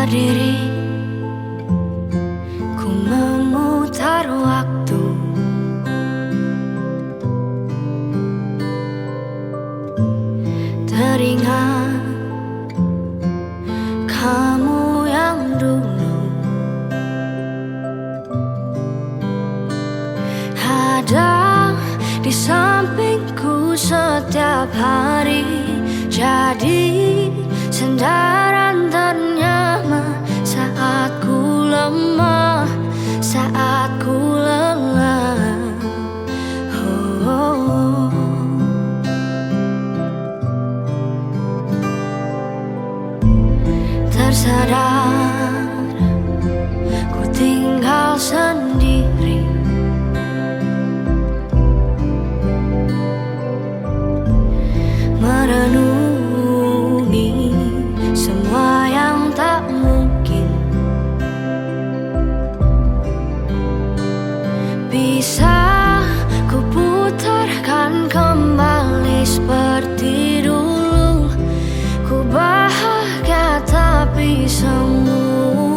berdiri, ku memutar waktu. Teringat kamu yang dulu ada di sampingku setiap hari, jadi sandaran ternyaman saat ku lemah, saat ku lelah. Tersadar ku tinggal sendiri, merenungi semua yang tak mungkin bisa ku putarkan kembali seperti dulu. Ku bahagia tapi semuanya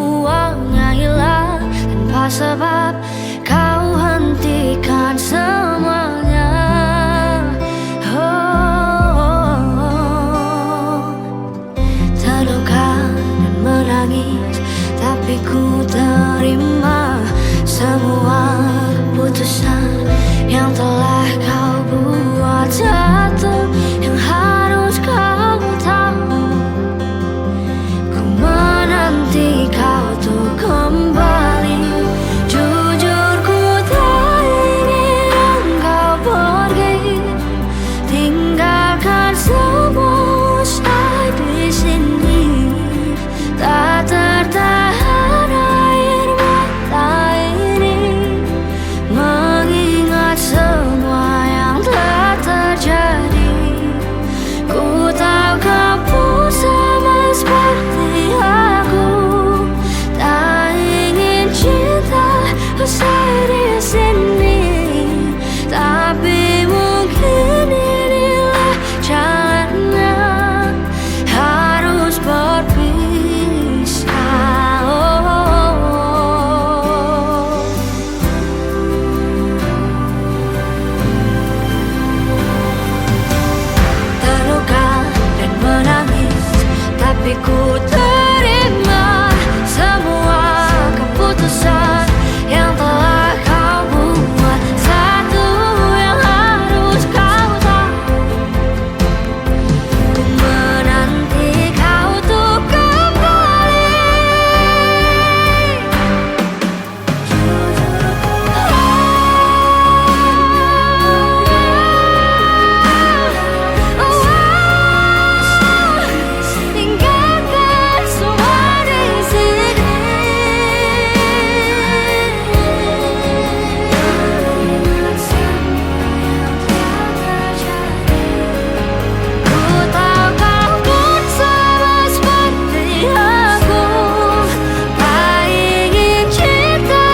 hilang tanpa sebab kau hentikan semuanya. Terluka dan menangis, tapi ku terima semua keputusan yang telah kau buat. Satu yang harus kau tahu, ku menanti kau tuh kembali. Jujur ku tak ingin engkau pergi, tinggalkan semua usai di sini. Tak tertahan air mata ini mengingat semua yang telah terjadi. Ku tahu kau pun sama seperti aku, tak ingin cinta usai di sini, tapi mungkin inilah jalannya, harus berpisah. Terluka dan menangis, tapi ku terima semua keputusan yang telah kau buat. Satu yang harus kau tahu, ku menanti kau tuh kembali. Tinggalkan semua di sini, ku tahu kau pun sama seperti aku, tak ingin cinta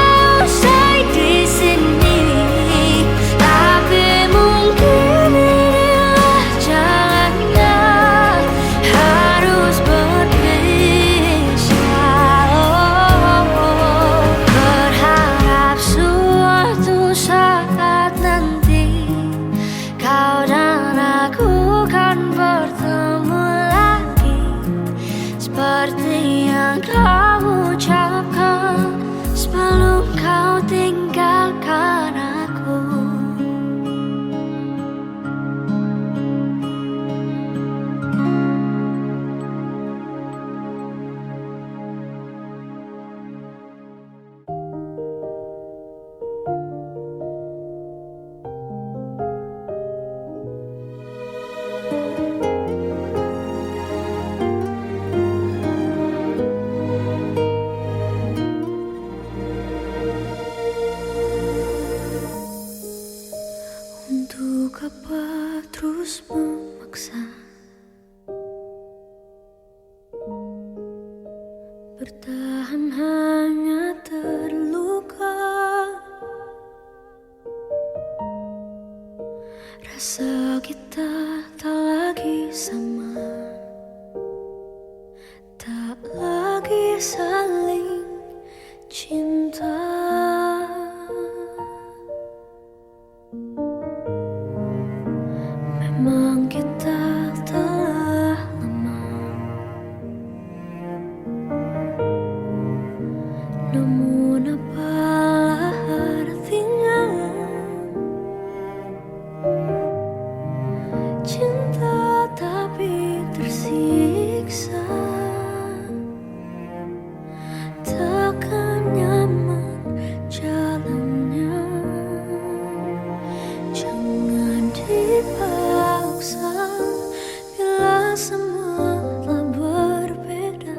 usai di sini, tapi mungkin inilah jalannya, harus berpisah. Berharap suatu saat nanti kau dan aku kan bertemu lagi, seperti yang kau ucapkan sebelum kau tinggalkan aku. Untuk apa terus memaksa bertahan hanya terluka? Rasa kita tak lagi sama, tak lagi saling cinta. Memang kita telah lama, namun apalah artinya cinta tapi tersiksa. Takkan nyaman jalannya, jangan dipaksa bila semua telah berbeda.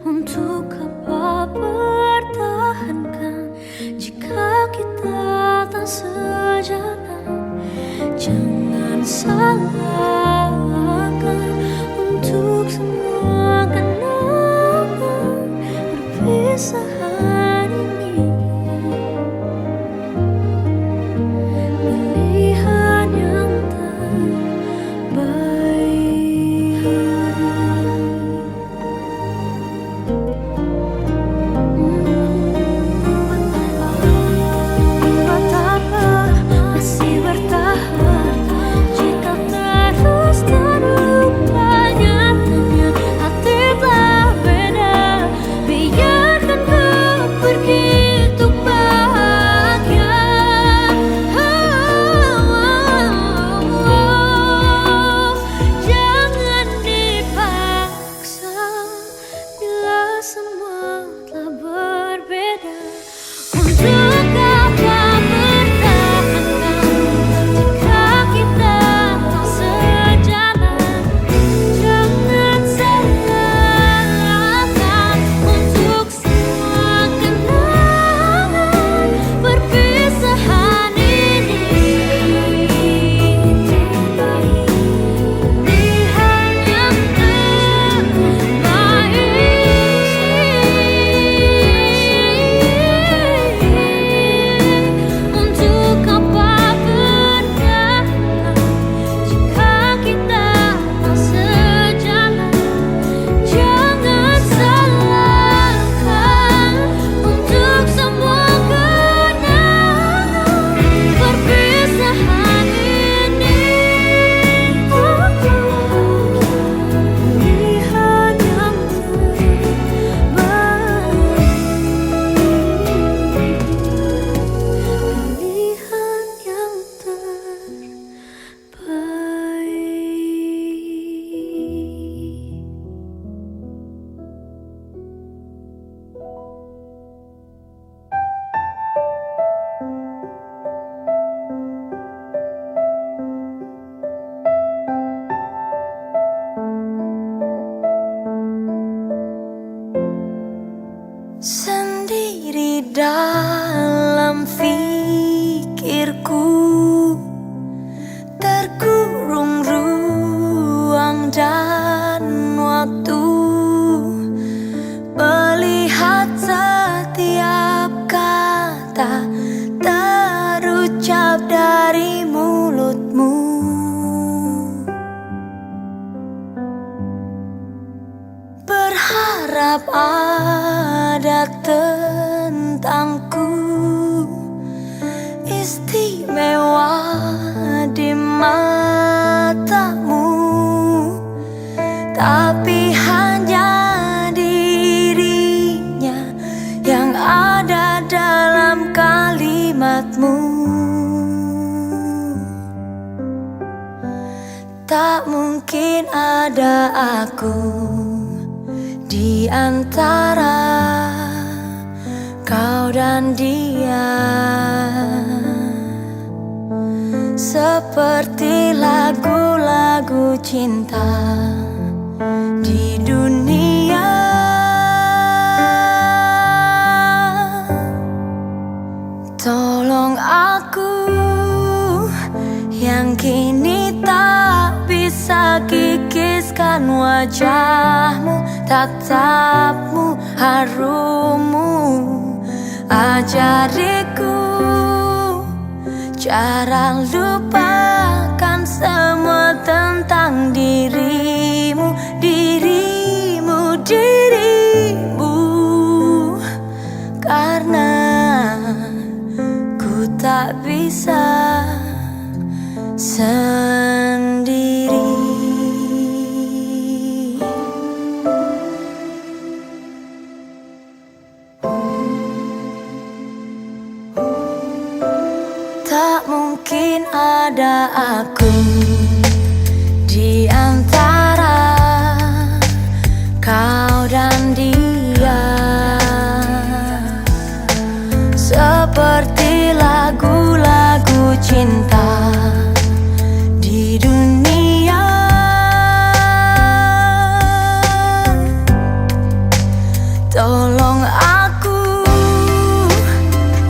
Untuk apa pertahankan jika kita tak sejalan? Jangan salahkan untuk semua kenangan perpisahan ini. Pilihan yang terbaik. Buat apa masih bertahan jika terus terlupa? Nyatanya hati telah beda. Biarkan kau pergi untuk bahagia. Jangan dipaksa bila semua telah berbeda. Untuk apa bertahankan jika kita tak sejalan? Jangan salahkan untuk semua kenangan perpisahan ini. Pilihan yang terbaik. Untuk apa bertahan jika kita tak sejalan? Jangan salahkan untuk semua kenangan perpisahan ini. Pilihan yang terbaik. Pilihan yang terbaik. Sendiri dalam fikirku, terkurung ruang dan waktu, melihat setiap kata terucap dari mulutmu. Berharap ada tentangku istimewa di matamu, tapi hanya dirinya yang ada dalam kalimatmu. Tak mungkin ada aku di antara kau dan dia, seperti lagu-lagu cinta di dunia. Tolong aku yang kini tak bisa kikiskan wajahmu, tatapmu, harummu. Ajariku cara lupakan semua tentang dirimu, dirimu, dirimu. bisa sendiri. Tak mungkin ada aku di antara kau dan dia, seperti lagu-lagu cinta di dunia. Tolong aku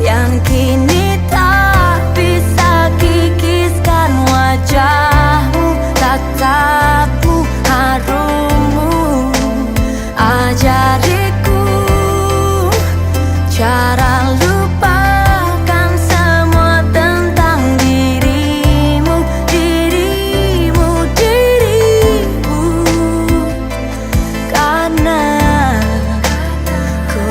yang kini tak bisa kikiskan wajahmu, tatapmu, harummu. Ajariku cara lupakan semua tentang dirimu, dirimu, dirimu. Karena ku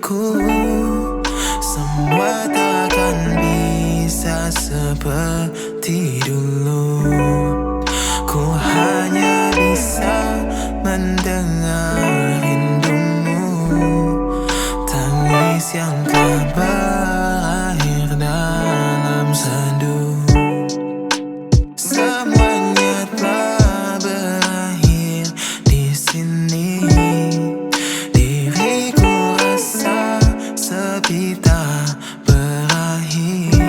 diriku. Semua takkan bisa seperti dulu. Ku hanya bisa mendengar rindumu, tangis yang telah berakhir dalam sendu. Semuanya telah berakhir di sini. Diriku rasa sepi tak berakhir.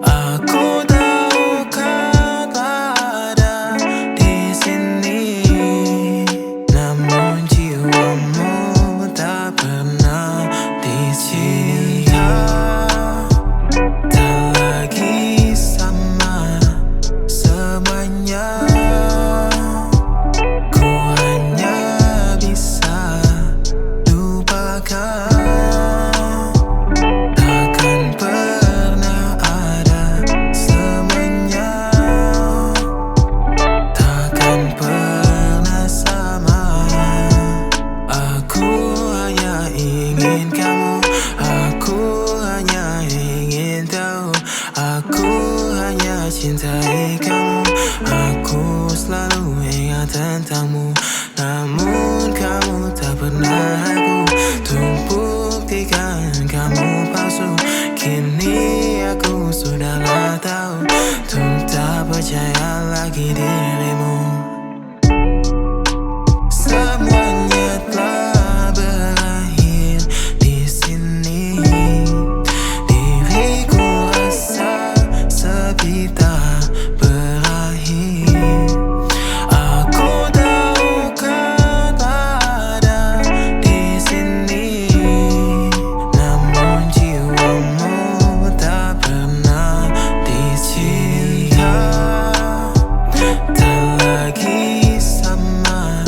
Aku tahu kau ada di sini, namun jiwamu tak pernah di sini. Tak lagi sama semuanya. Ku hanya bisa lupakan. Takkan pernah ada semuanya. Takkan pernah sama. Aku hanya ingin kamu. Aku hanya ingin tahu. Aku hanya cintai kamu. Aku selalu ingat tentangmu, namun kamu tak pernah aku. Untuk buktikan kamu palsu, kini aku sudahlah tahu. Untuk tak percaya lagi dirimu. Semuanya telah berakhir di sini. Diriku rasa sepi tak berakhir. Aku tahu kau ada di sini, namun jiwamu tak pernah dicinta. Tak lagi sama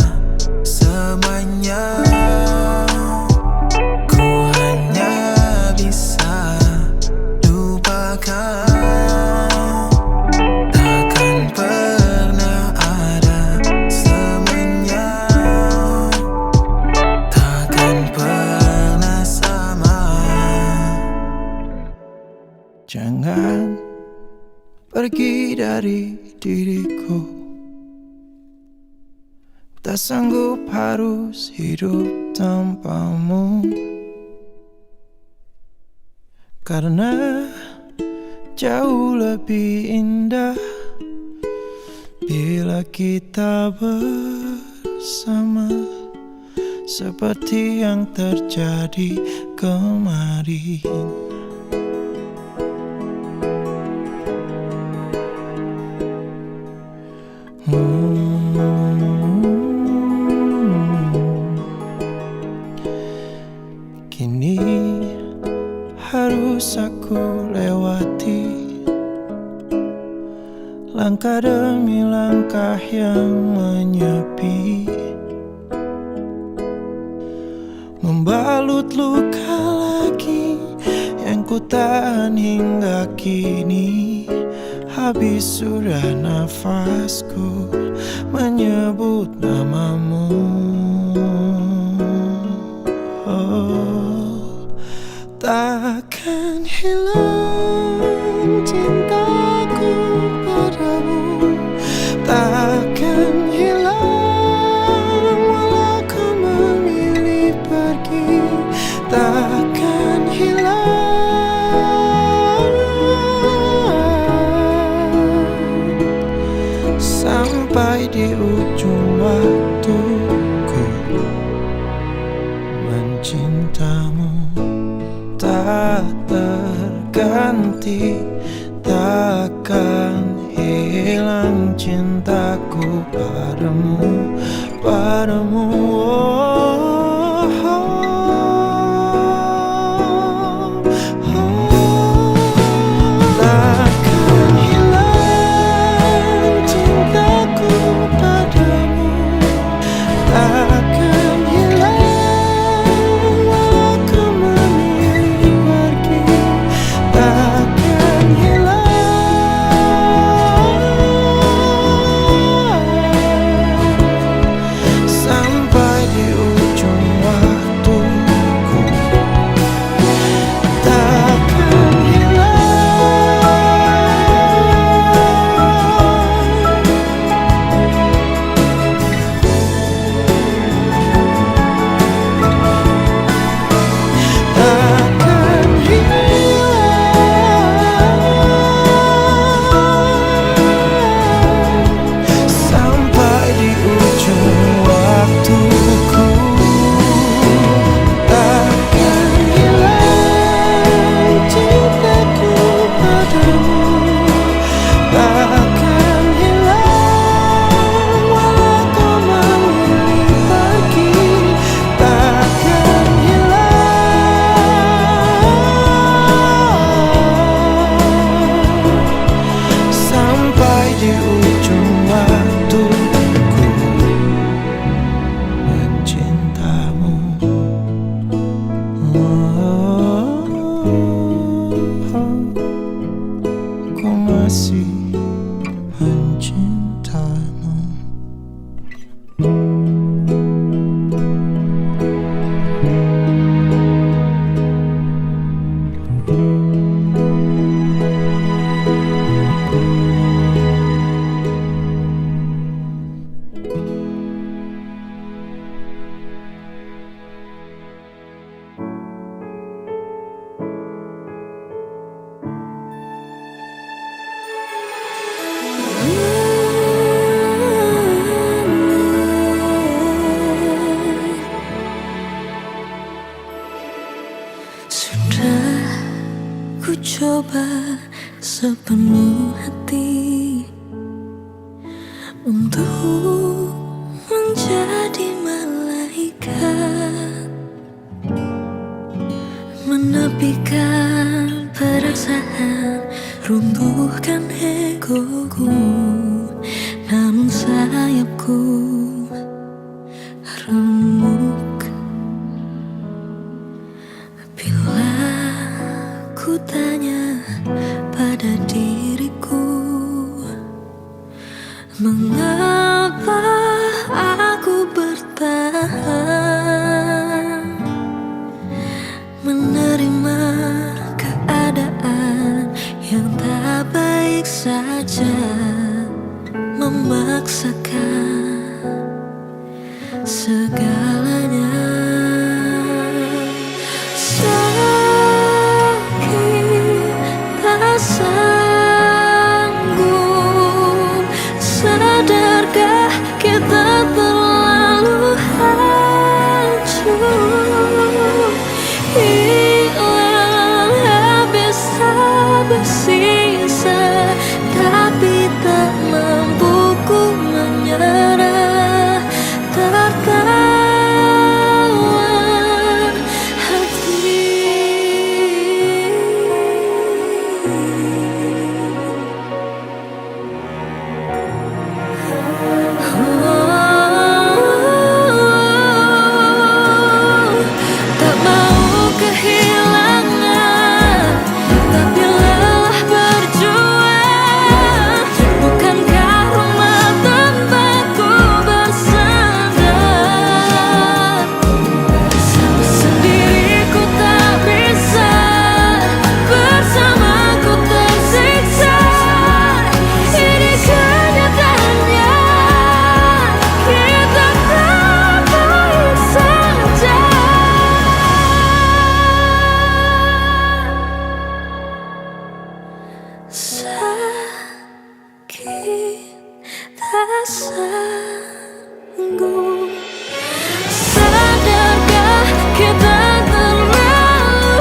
semuanya. Ku hanya bisa lupakan. Takkan pernah ada semuanya. Takkan pernah sama. Jangan pergi dari diriku. Tak sanggup harus hidup tanpamu, karena jauh lebih indah bila kita bersama, seperti yang terjadi kemarin. Kini harus aku lewati langkah demi langkah yang menyepi, membalut luka lagi yang ku tahan hingga kini. Habis sudah nafasku menyebut namamu. Oh, takkan hilang cintaku padamu. Takkan hilang walau kau memilih pergi. Takkan hilang sampai di ujung waktuku. Mencintamu tak terganti, takkan hilang cintaku padamu, padamu. Takkan hilang cintaku padamu. Takkan hilang walau kau memilih pergi. Takkan hilang sampai di Sudah ku coba sepenuh hati untuk menjadi malaikat, menepikan perasaan, runtuhkan egoku. Namun sayapku remuk bila ku tanya pada diriku, mengapa aku bertahan menerima keadaan yang tak baik saja, memaksakan segalanya. Sakit tak sanggup, sadarkah kita terlalu hancur, hilang habis tak bersisa, tapi tak mampu ku menyerah, tertawan hati. Tak mau kehilangan, tapi lelah berjuang. Bukankah rumah tanpaku bersandar? Sendiriku tak bisa, bersamaku tersiksa. Ini kenyataannya, kita tak baik saja. Sakit tak sanggup, sadarkah kita terlalu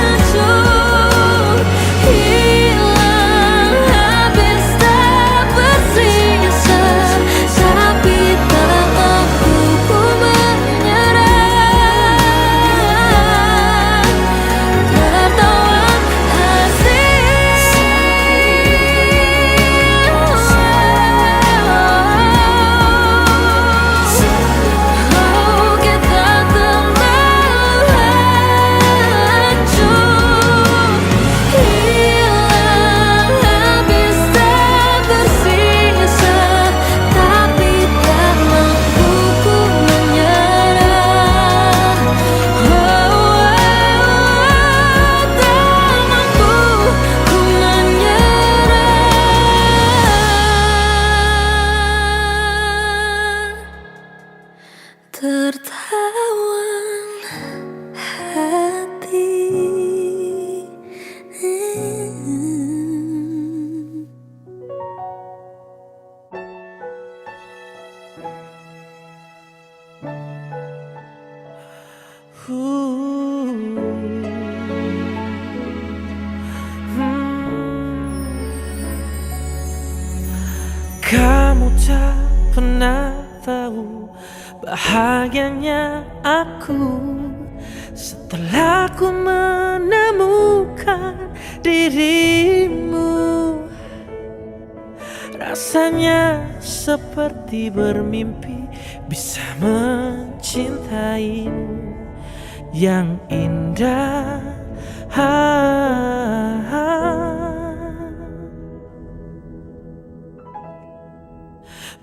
hancur, hilang habis tak bersisa, tapi tak mampu ku menyerah, tertawan hati. Oh, kita terlalu hancur, hilang habis tak bersisa, tapi tak mampu ku menyerah. Tak mampu ku menyerah, tertawan hati. Kamu tak pernah tahu bahagianya aku setelah ku menemukan dirimu. Rasanya seperti bermimpi bisa mencintaimu yang indah.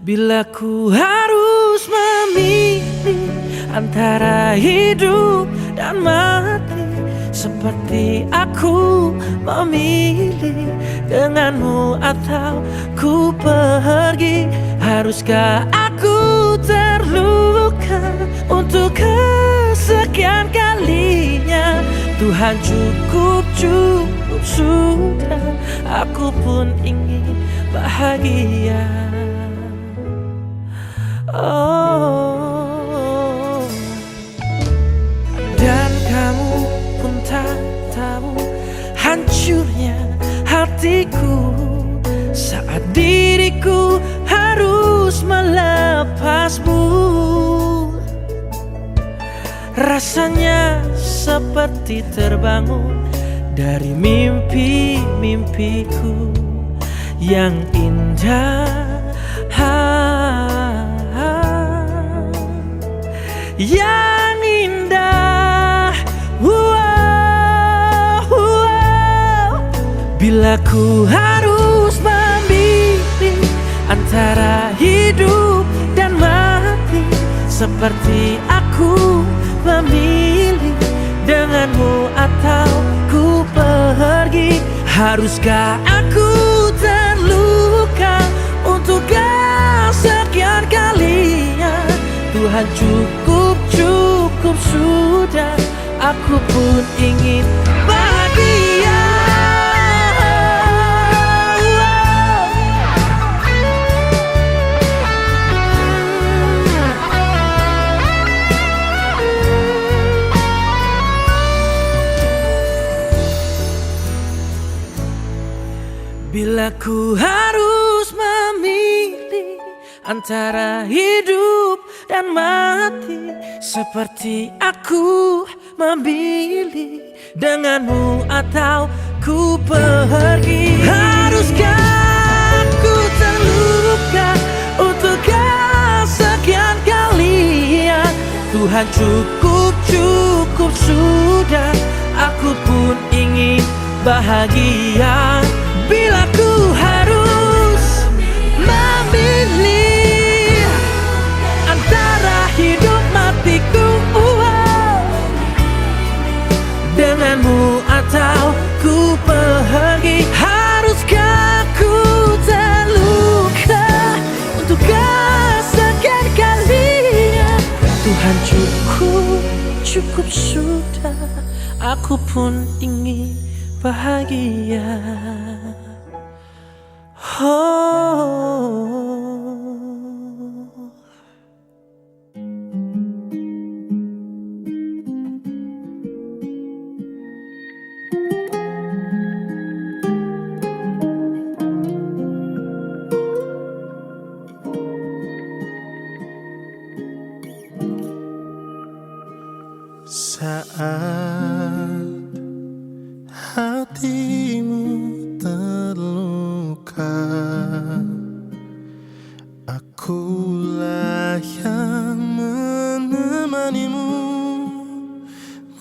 Bila ku harus memilih antara hidup dan mati, seperti aku memilih denganmu atau ku pergi. Haruskah aku terluka untuk kesekian kalinya? Tuhan cukup sudah, aku pun ingin bahagia. Oh, dan kamu hatiku saat diriku harus melepasmu. Rasanya seperti terbangun dari mimpi-mimpiku yang indah, yang indah. Bila ku harus memilih antara hidup dan mati, seperti aku memilih denganmu atau ku pergi. Haruskah aku terluka untuk kesekian kalinya? Tuhan, cukup, cukup sudah. Aku pun ingin bahagia. Bila ku harus memilih antara hidup dan mati, seperti aku memilih denganmu atau ku pergi. Haruskah ku terluka untuk kesekian kalinya? Tuhan, cukup, cukup sudah. Aku pun ingin bahagia. Bila ku harus memilih antara hidup matiku, denganmu atau ku pergi. Haruskah ku terluka untuk kesekian kalinya? Tuhan, cukup, cukup sudah. Aku pun ingin bahagia. Saat hatimu terluka, akulah yang menemanimu,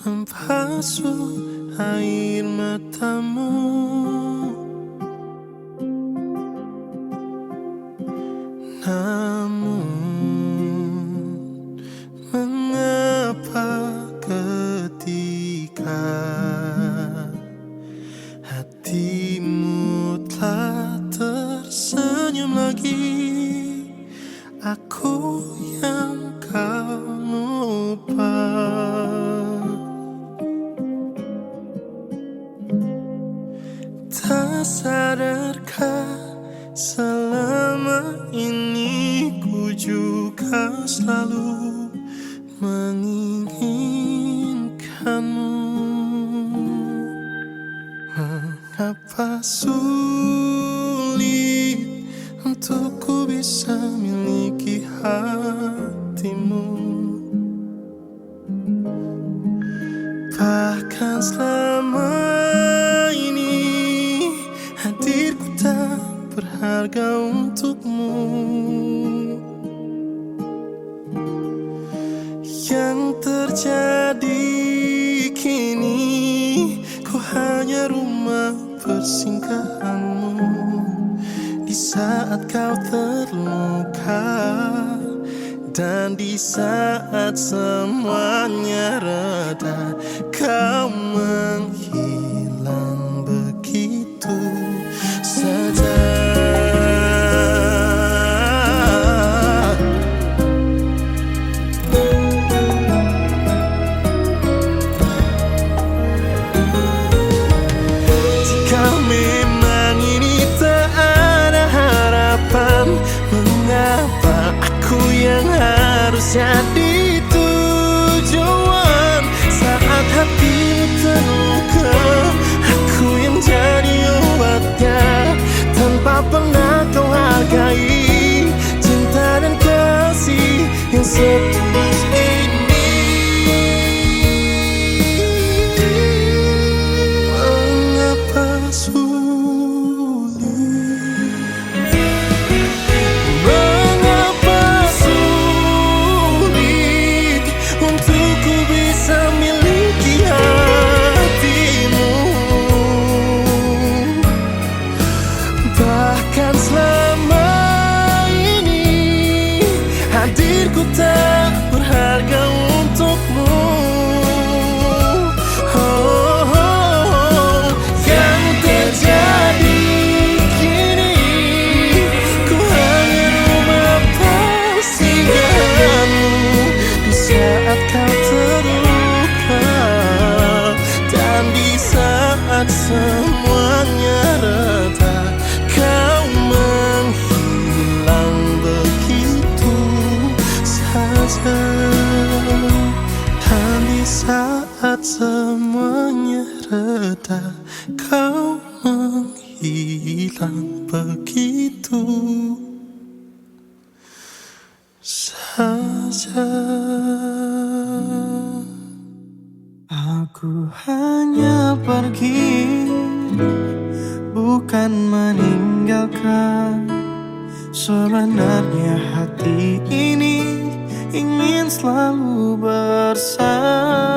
membasuh air matamu. Namun mengapa ketika hatimu telah tersenyum lagi, aku yang kau lupa. Tak sadarkah selama ini ku juga selalu menginginkanmu? Mengapa sulit untuk ku bisa miliki hatimu? Bahkan selama ini hadirku tak berharga untukmu. Yang terjadi kini, ku hanya rumah persinggahanmu. Di saat kau terluka dan di saat semuanya reda, kau menghilang begitu saja. Memang ini tak ada harapan, mengapa aku yang harus jadi tujuan saat hatimu terluka? Saat semuanya reda, kau menghilang begitu saja. Aku hanya pergi, bukan meninggalkan. Sebenarnya hati ini ingin selalu bersamamu,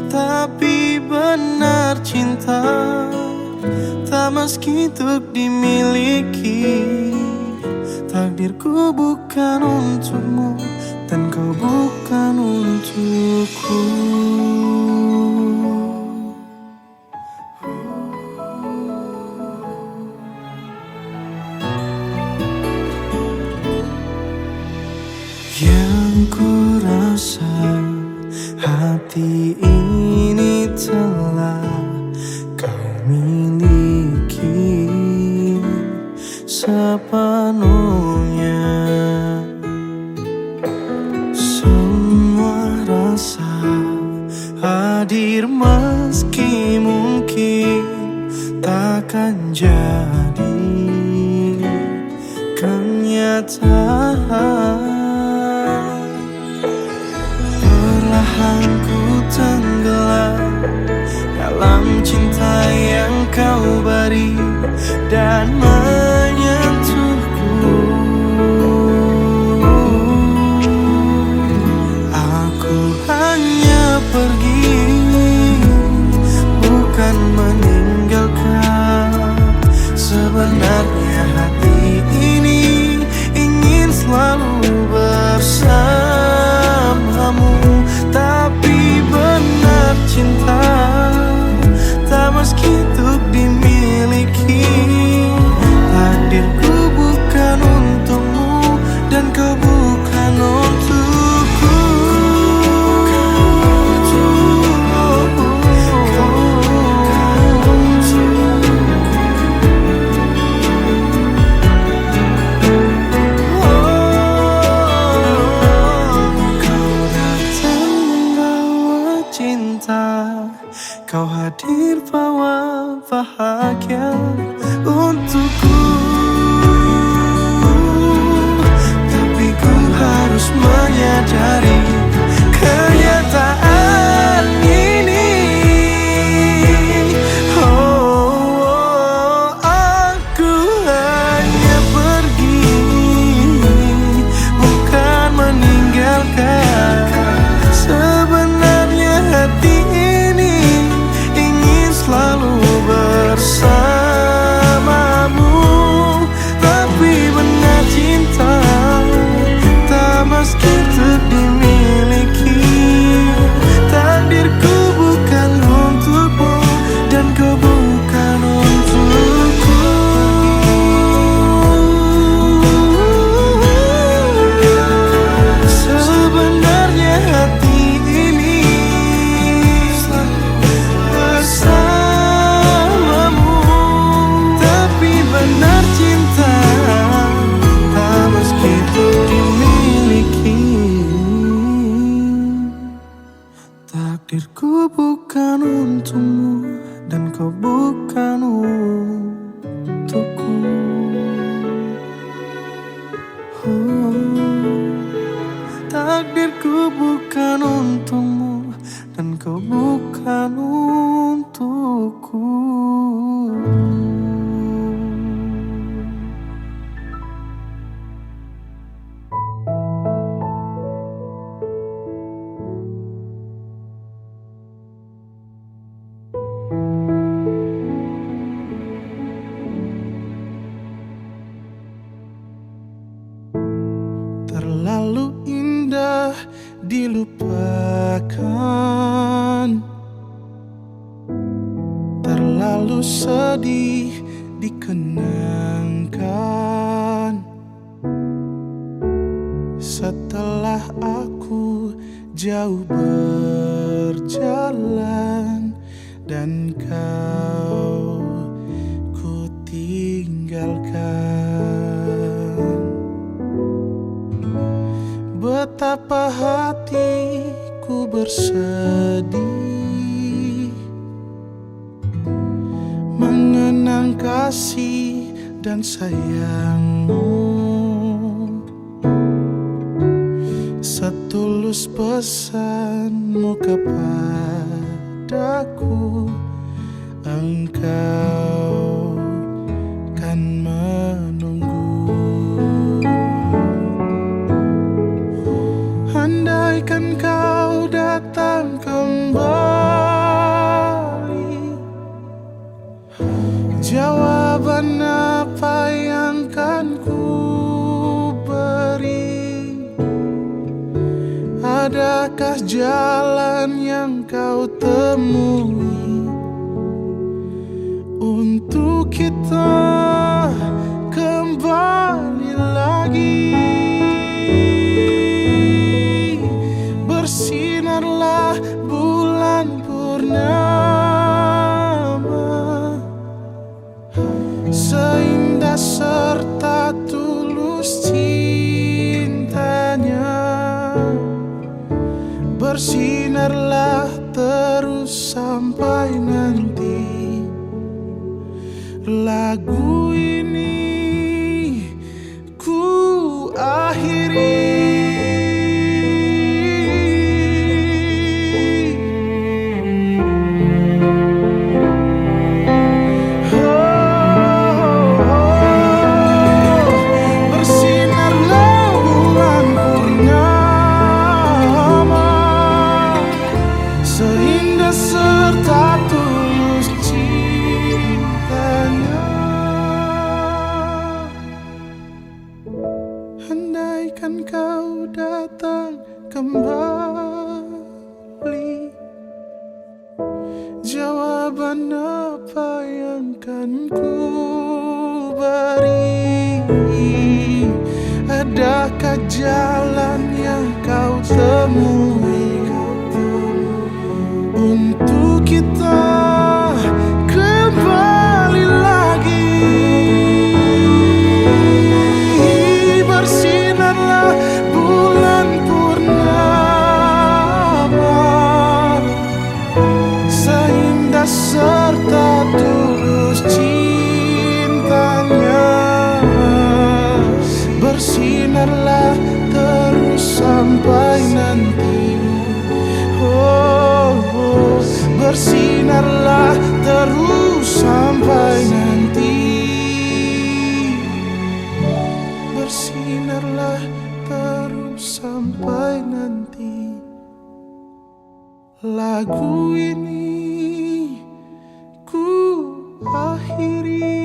tapi benar cinta tak meski untuk dimiliki. Takdirku bukan untukmu dan kau bukan untukku. Yang ku rasa hati ini telah kau miliki sepenuhnya. Semua rasa hadir meski mungkin takkan jadi kenyataan. Perlahan ku tenggelam dalam cinta yang kau beri dan menyentuhku. Aku hanya pergi, bukan meninggalkan. Sebenarnya hati ini ingin selalu bersamamu, tapi benar cinta tak meski untuk dimiliki. Takdirku bukan untukmu dan kau bukan untukku. Kau hadir bawa bahagia untukku, tapi ku harus menyadari kenyataan ini. Aku hanya pergi, bukan meninggalkan. Sebenarnya hati selalu bersamamu, tapi benar cinta tak meski untuk dimiliki. Takdirku bukan untukmu dan kau bukan untukku. Sebenarnya hati ini selalu bersamamu, benar cinta tak meski dimiliki. Takdirku bukan untukmu dan kau bukan untukku. Takdirku bukan untukmu dan kau bukan untukku. Terlalu indah dilupakan, terlalu sedih dikenangkan. Setelah aku jauh berjalan dan kau ku tinggalkan, betapa hatiku bersedih mengenang kasih dan sayangmu, setulus pesanmu kepadaku, engkau kan menunggu. Andaikan kau datang kembali, jawaban apa yang kan ku beri? Adakah jalan yang kau temui untuk kita kembali lagi? Bersinarlah bulan purnama, seindah serta tulus cintanya. Bersinarlah terus sampai nanti lagu ini ku akhiri. Serta tulus cintanya. Andaikan kau datang kembali, jawaban apa yang kan ku beri? Adakah jalan yang kau temui untuk kita kembali lagi? Bersinarlah bulan purnama, seindah serta tulus cintanya. Bersinarlah terus sampai nanti. Bersinarlah terus sampai nanti. Bersinarlah terus sampai nanti. Lagu ini ku akhiri.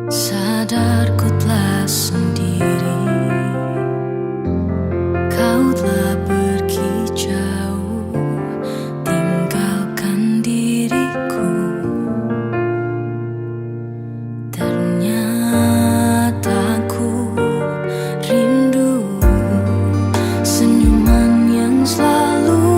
Sadarku telah sendiri, kau telah pergi jauh, tinggalkan diriku. Ternyata ku rindu senyuman yang selalu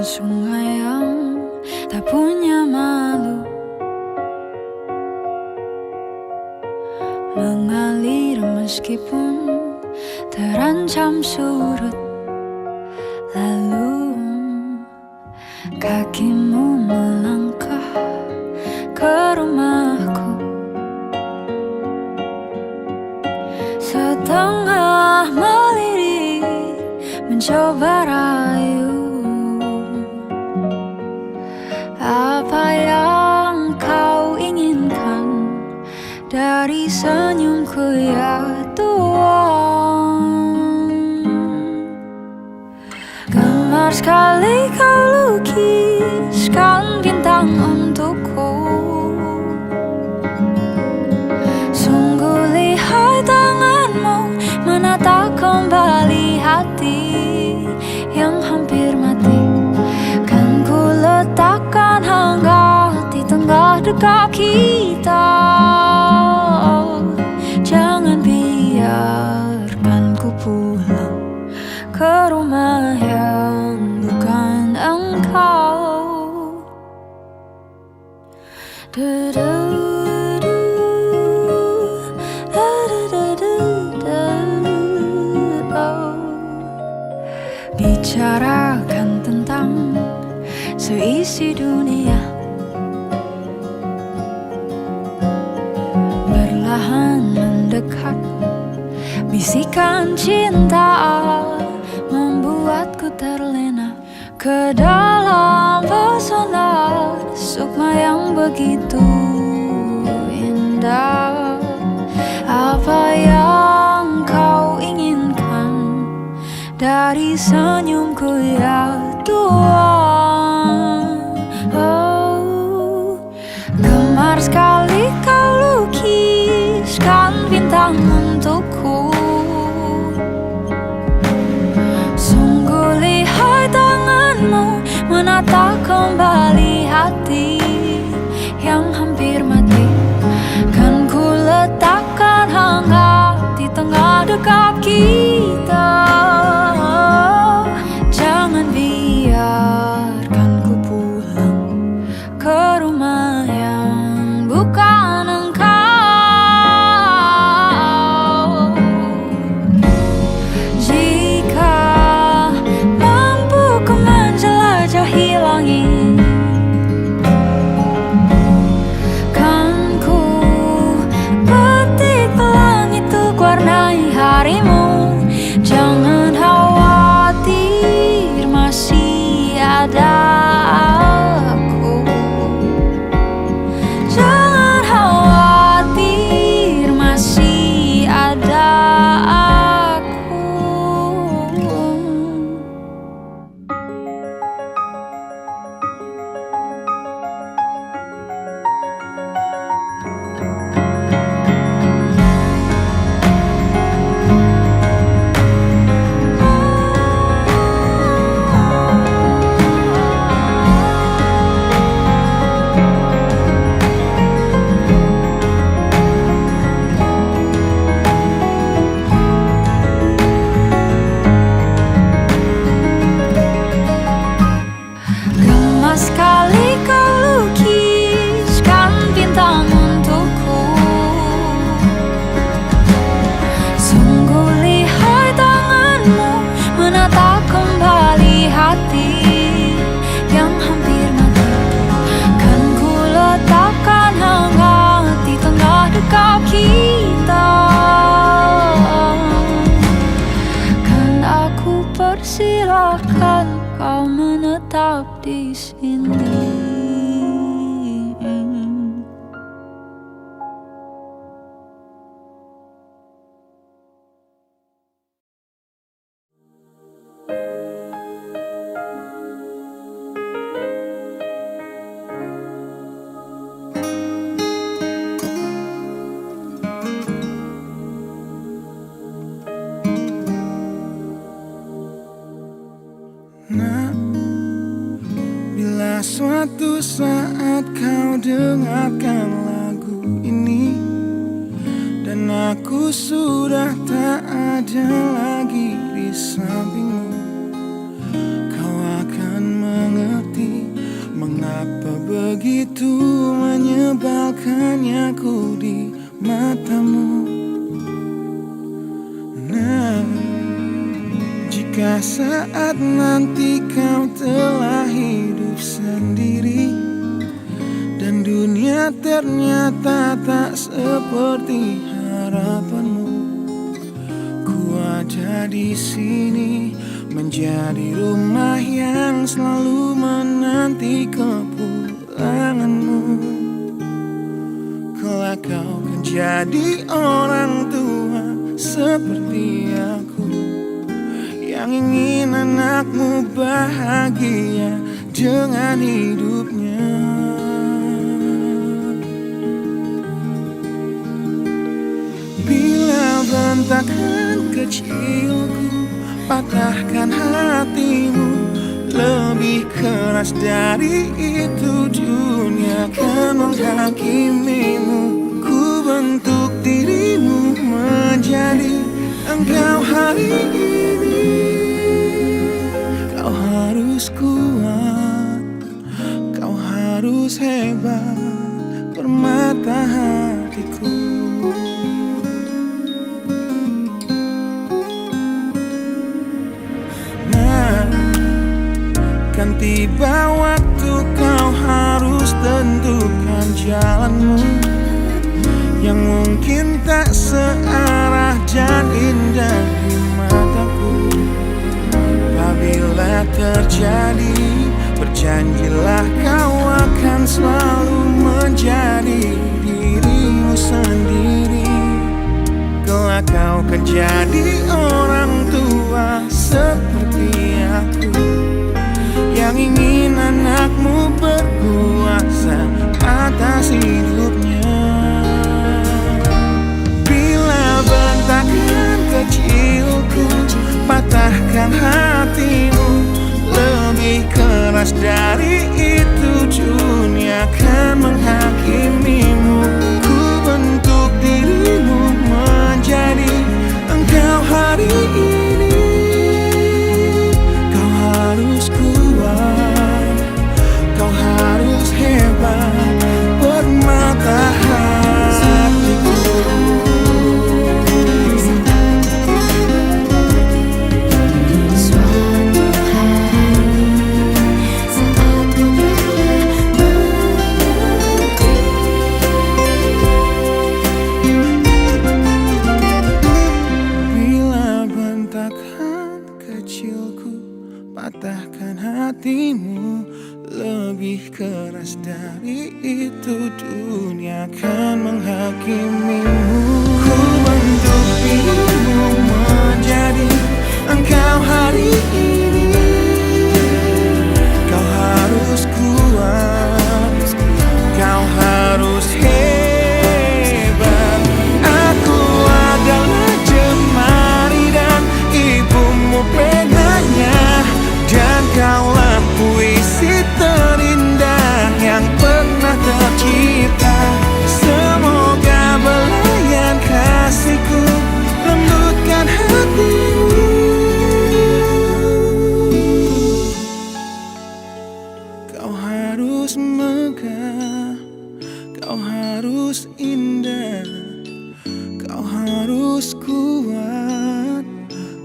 sungai yang tak punya malu, mengalir meskipun terancam surut. Lalu kakimu melangkah ke rumahku, setengah melirik mencoba rayu. Apa yang kau inginkan dari senyumku ya Tuhan? Gemar sekali kau lukiskan bintang untukku. Sungguh lihai tanganmu menata kembali hati yang hampir mati. Kan ku letakkan hangat di tengah dekat kita. Jangan biarkan ku pulang ke rumah yang bukan engkau. Bicarakan tentang seisi dunia, perlahan mendekat. Bisikan cinta membuatku terlena ke dalam pesona sukma yang begitu indah. Apa yang kau inginkan dari senyumku ya Tuhan? Oh, gemar sekali kau lukiskan bintang untukku. Sungguh lihai tanganmu menata kembali hati yang hampir mati. Kan ku letakkan hangat di tengah dekat kita. Jangan biarkan ku pulang ke rumah yang bukan engkau. Jika mampu ku menjelajahi langit, kan ku petik pelangi untuk warnai harimu. Jangan khawatir, masih ada aku. Jangan khawatir, masih ada aku. Gemas sekali kau lukiskan bintang untukku. Sungguh lihai tanganmu menata kembali hati yang hampir mati. Kan ku letakkan hangat di tengah dekat kita. Kan aku persilahkan kau menetap di sini. Nah, bila suatu saat kau dengarkan lagu ini dan aku sudah tak ada lagi di sampingmu, kau akan mengerti Mengapa begitu menyebalkannya ku di matamu? Nah, jika saat nanti kau telah hidup sendiri dan dunia ternyata tak seperti harapanmu, ku ada di sini menjadi rumah yang selalu menanti kepulanganmu. Kelak kau kan jadi orang tua seperti aku, yang ingin anakmu bahagia dengan hidupnya. Bila bentakan kecilku patahkan hatimu, lebih keras dari itu dunia akan menghakimimu. Ku bentuk dirimu menjadi engkau hari ini. Kau harus kuat, kau harus hebat, permata hatiku. Kan tiba waktu kau harus tentukan jalanmu, yang mungkin tak searah dan indah di mataku. Apabila terjadi, berjanjilah kau akan selalu menjadi dirimu sendiri. Kelak kau kan jadi orang tua seperti aku, yang ingin anakmu berkuasa atas hidupnya. Bila bentakan kecilku patahkan hatimu, lebih keras dari itu dunia akan menghakimimu. Ku bentuk dirimu menjadi engkau hari ini. Kau harus kuat, kau harus hebat, permata hatiku. Suatu hari saat ku mengerti, Bila bentakan kecilku patahkan hatimu, lebih keras dari itu dunia akan menghakimimu. Ku bentuk dirimu menjadi engkau hari ini. Kau harus kuat, kau harus hebat. Aku adalah jemari dan ibumu penanya, dan kaulah puisi terindah yang pernah tercipta. Semoga belayan kasihku lembutkan hatimu. Kau harus megah, kau harus indah, kau harus kuat,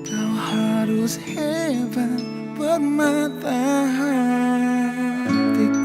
kau harus hebat, permata hatiku.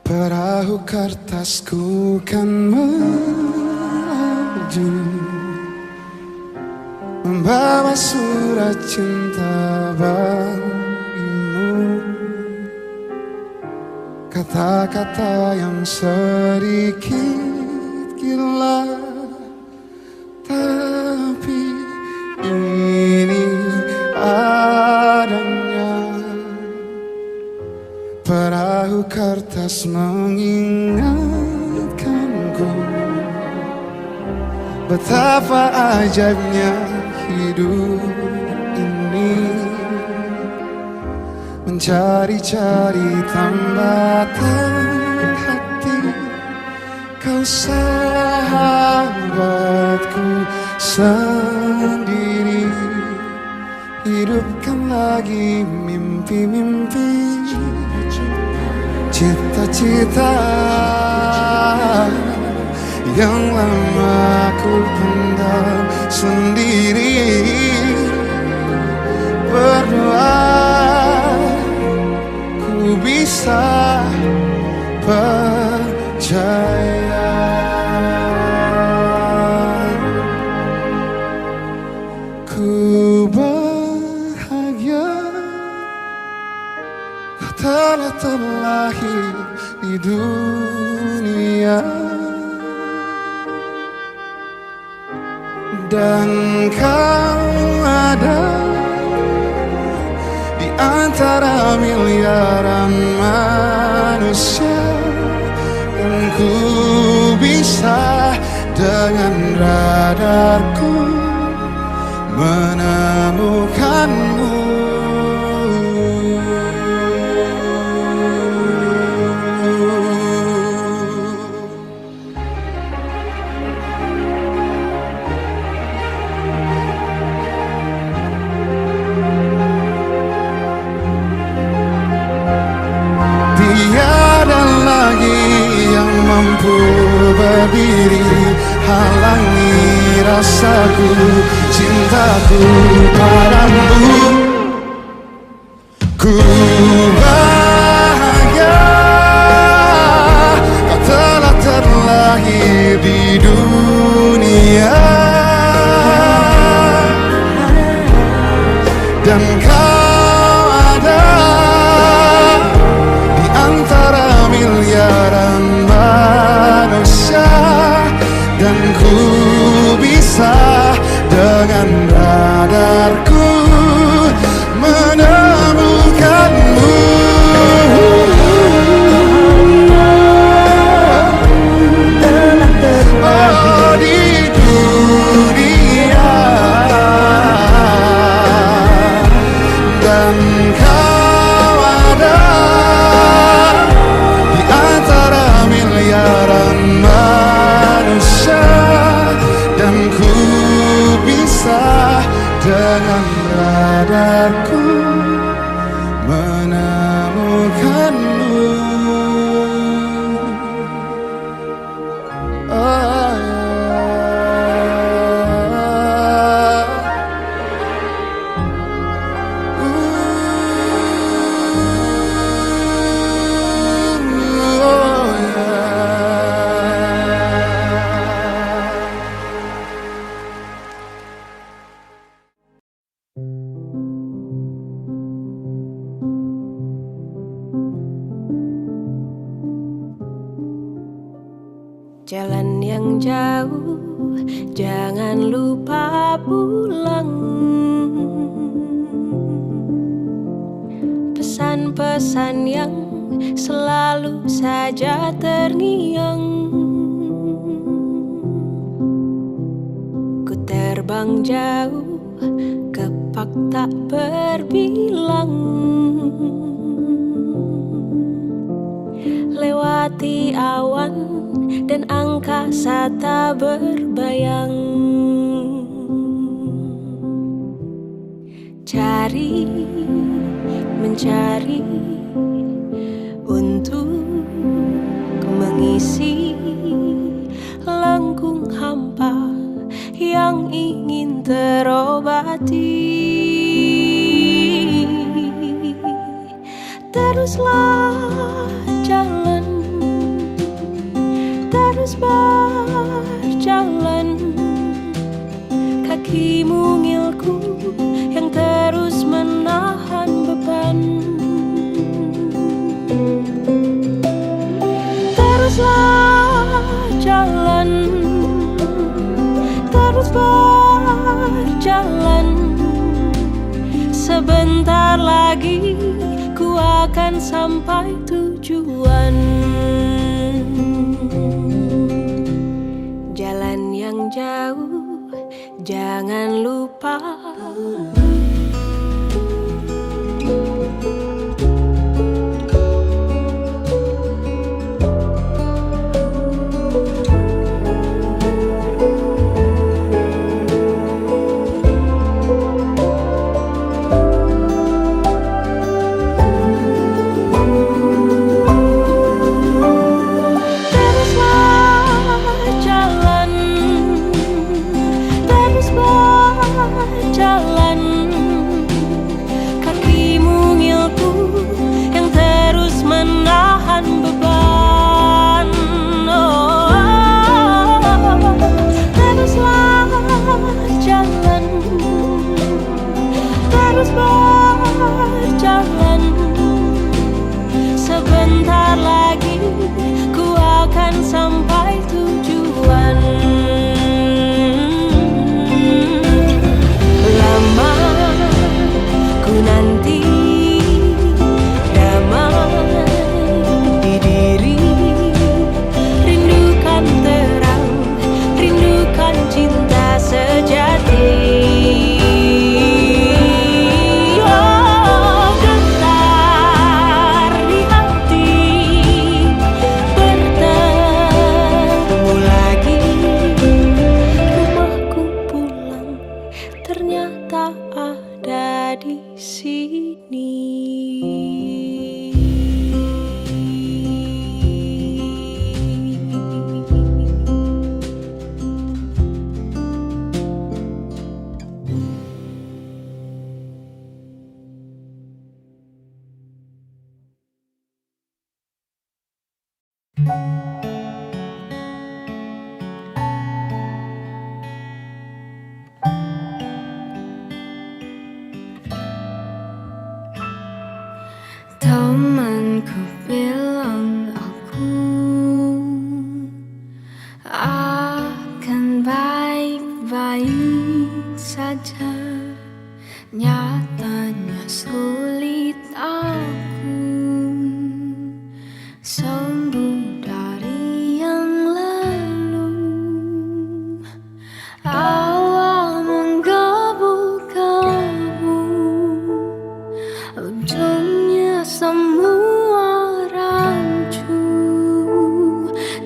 Perahu kertasku kan melaju, membawa surat cinta bagimu. Kata-kata yang sedikit gila, tapi ini adanya. Perahu kertas mengingatkanku betapa ajaibnya hidup ini, mencari-cari tambatan hati. Kau sahabatku sendiri, hidupkan lagi mimpi-mimpi, cita-cita yang lama ku pendam sendiri. Berdoa ku bisa percaya. Ku bahagia kau telah terlahir di dunia, dan kau ada di antara miliaran manusia, dan ku bisa dengan radarku menemukanmu. Tiada lagi yang mampu berdiri halangi rasaku, cintaku padamu. Ku bahagia kau telah terlahir di dunia, dan kau ada di antara miliaran manusia, dan ku bisa dengan radarku menemukanmu. Oh, di dunia, dan kau ada di antara miliaran manusia, dan ku bisa dengan radarku menemukanmu. Jalan yang jauh, jangan lupa pulang. Pesan-pesan yang selalu saja terngiang. Ku terbang jauh, kepak tak berbilang. Lewati awan dan angkasa tak berbayang. Cari, mencari untuk mengisi lengkung hampa yang ingin terobati. Teruslah jalan, terus berjalan, kaki mungilku yang terus menahan beban. Teruslah jalan, terus berjalan, sebentar lagi ku akan akan sampai tujuan. Jalan yang jauh, jangan lupa. Sebentar lagi ku akan sampai tujuan. Lama ku nanti damai di diri, rindukan terang, rindukan cinta sejati. Ternyata ada di sini. Temanku bilang aku akan baik-baik saja. Nyatanya sulit aku sembuh dari yang lalu. Awal menggebu-gebu, ujungnya semua rancu.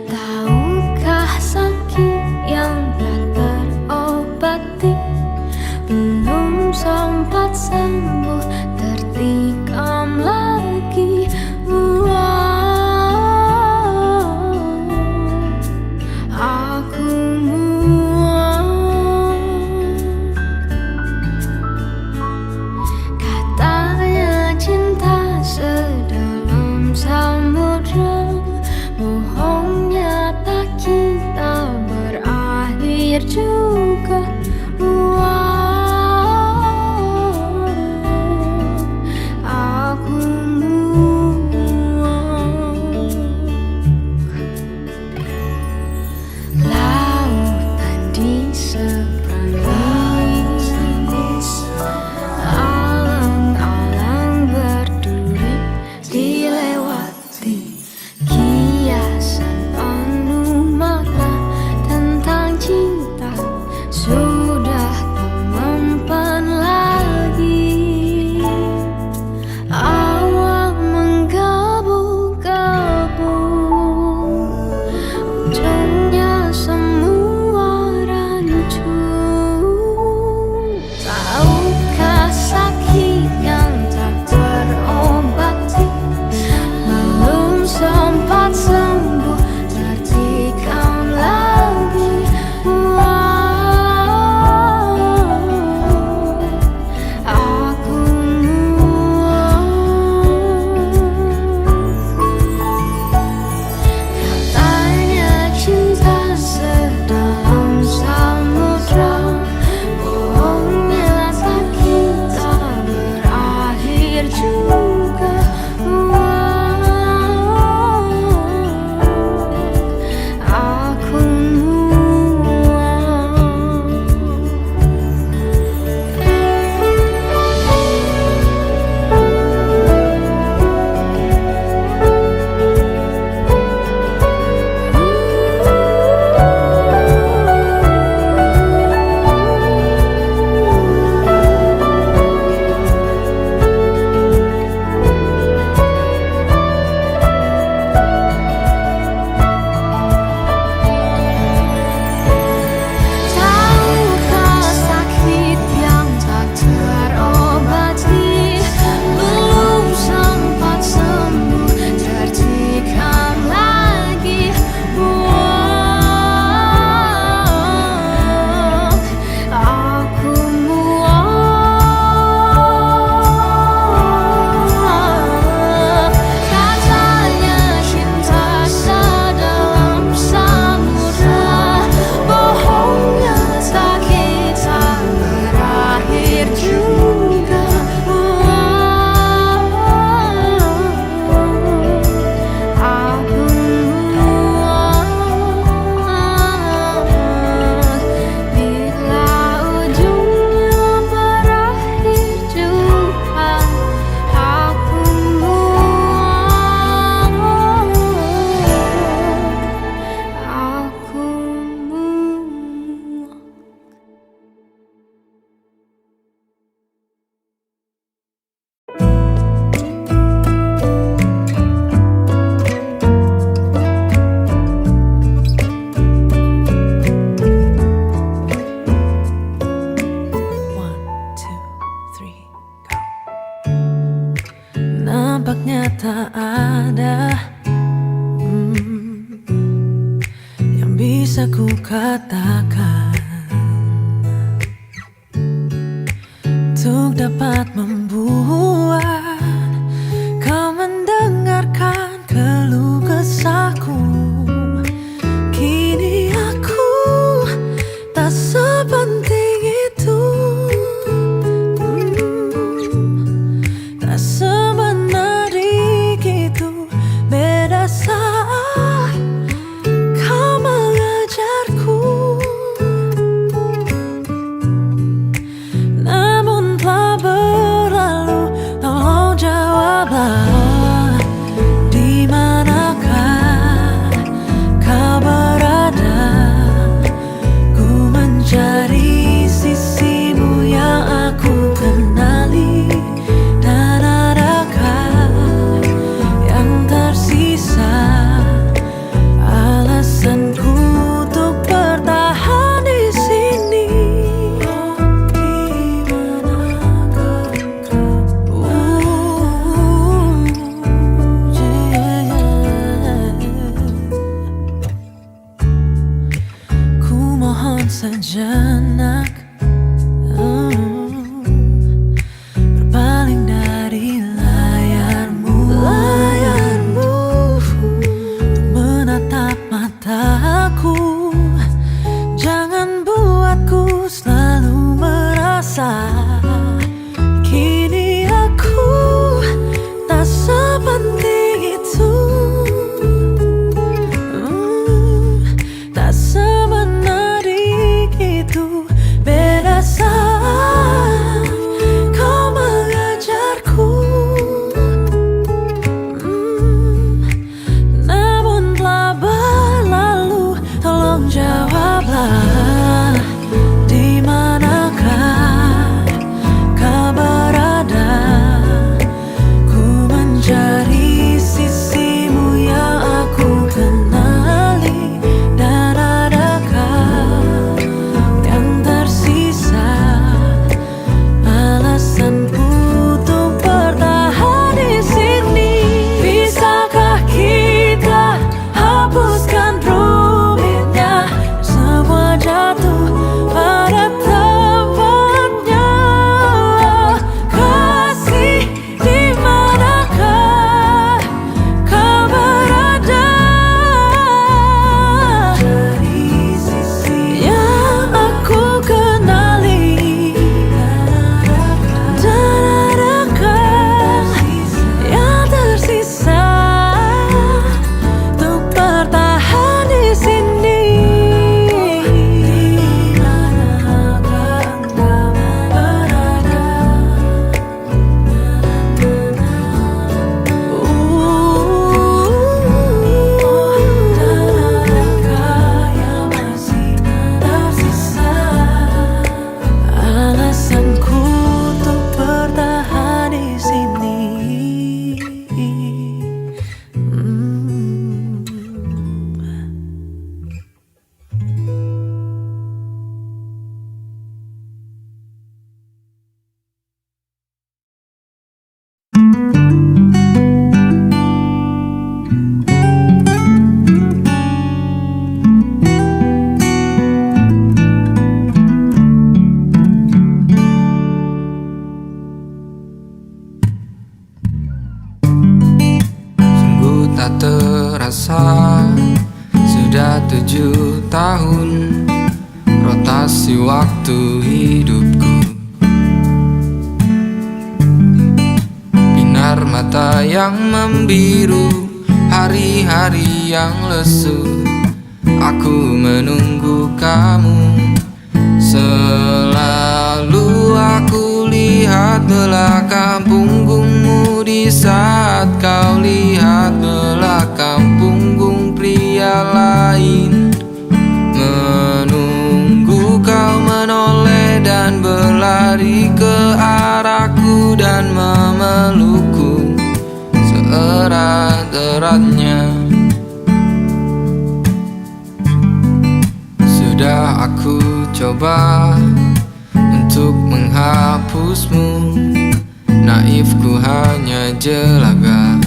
Tahukah sakit yang tak terobati belum sempat sembuh, tertikam lagi. Aku muak. Katanya cinta sederhana, Nampaknya tak ada yang bisa ku katakan untuk dapat membuat kau mendengarkan keluh kesahku. Kini aku tak sepenting itu, tak semenarik itu. Beda saat kau mengajarku, namun telah berlalu. Tolong jawablah, di manakah kau berada? Ku mencari sisimu yang aku kenali, dan adakah yang tersisa alasanku untuk bertahan di sini? Di manakah kau? Ku mohon sejenak berpaling dari layarmu, untuk menatap mataku. Jangan buatku selalu merasa kini aku tak sepenting itu, tak semenarik itu. Beda saat kau mengajarku, namun telah berlalu. Tolong jawablah, di manakah kau berada? Ku mencari sisimu yang aku kenali, dan adakah yang tersisa alasanku untuk bertahan di sini? Bisakah kita hapuskan rumitnya, semua jatuh pada tempatnya? Kasih, di manakah kau berada? Dari sisi yang aku kenali, dan adakah yang tersisa untuk bertahan di sini? Di manakah kau berada? Dan adakah yang masih tersisa alasanku untuk bertahan di sini? Sungguh tak terasa, sudah 7 tahun rotasi waktu hidupku. Binar mata yang membiru, hari-hari yang lesu. Aku menunggu kamu. Selalu aku lihat belakang punggungmu di saat kau lihat belakang punggung pria lain. Menunggu kau menoleh dan berlari ke arahku dan memelukku seerat-eratnya. Sudah aku coba untuk menghapusmu, naifku hanya jelaga.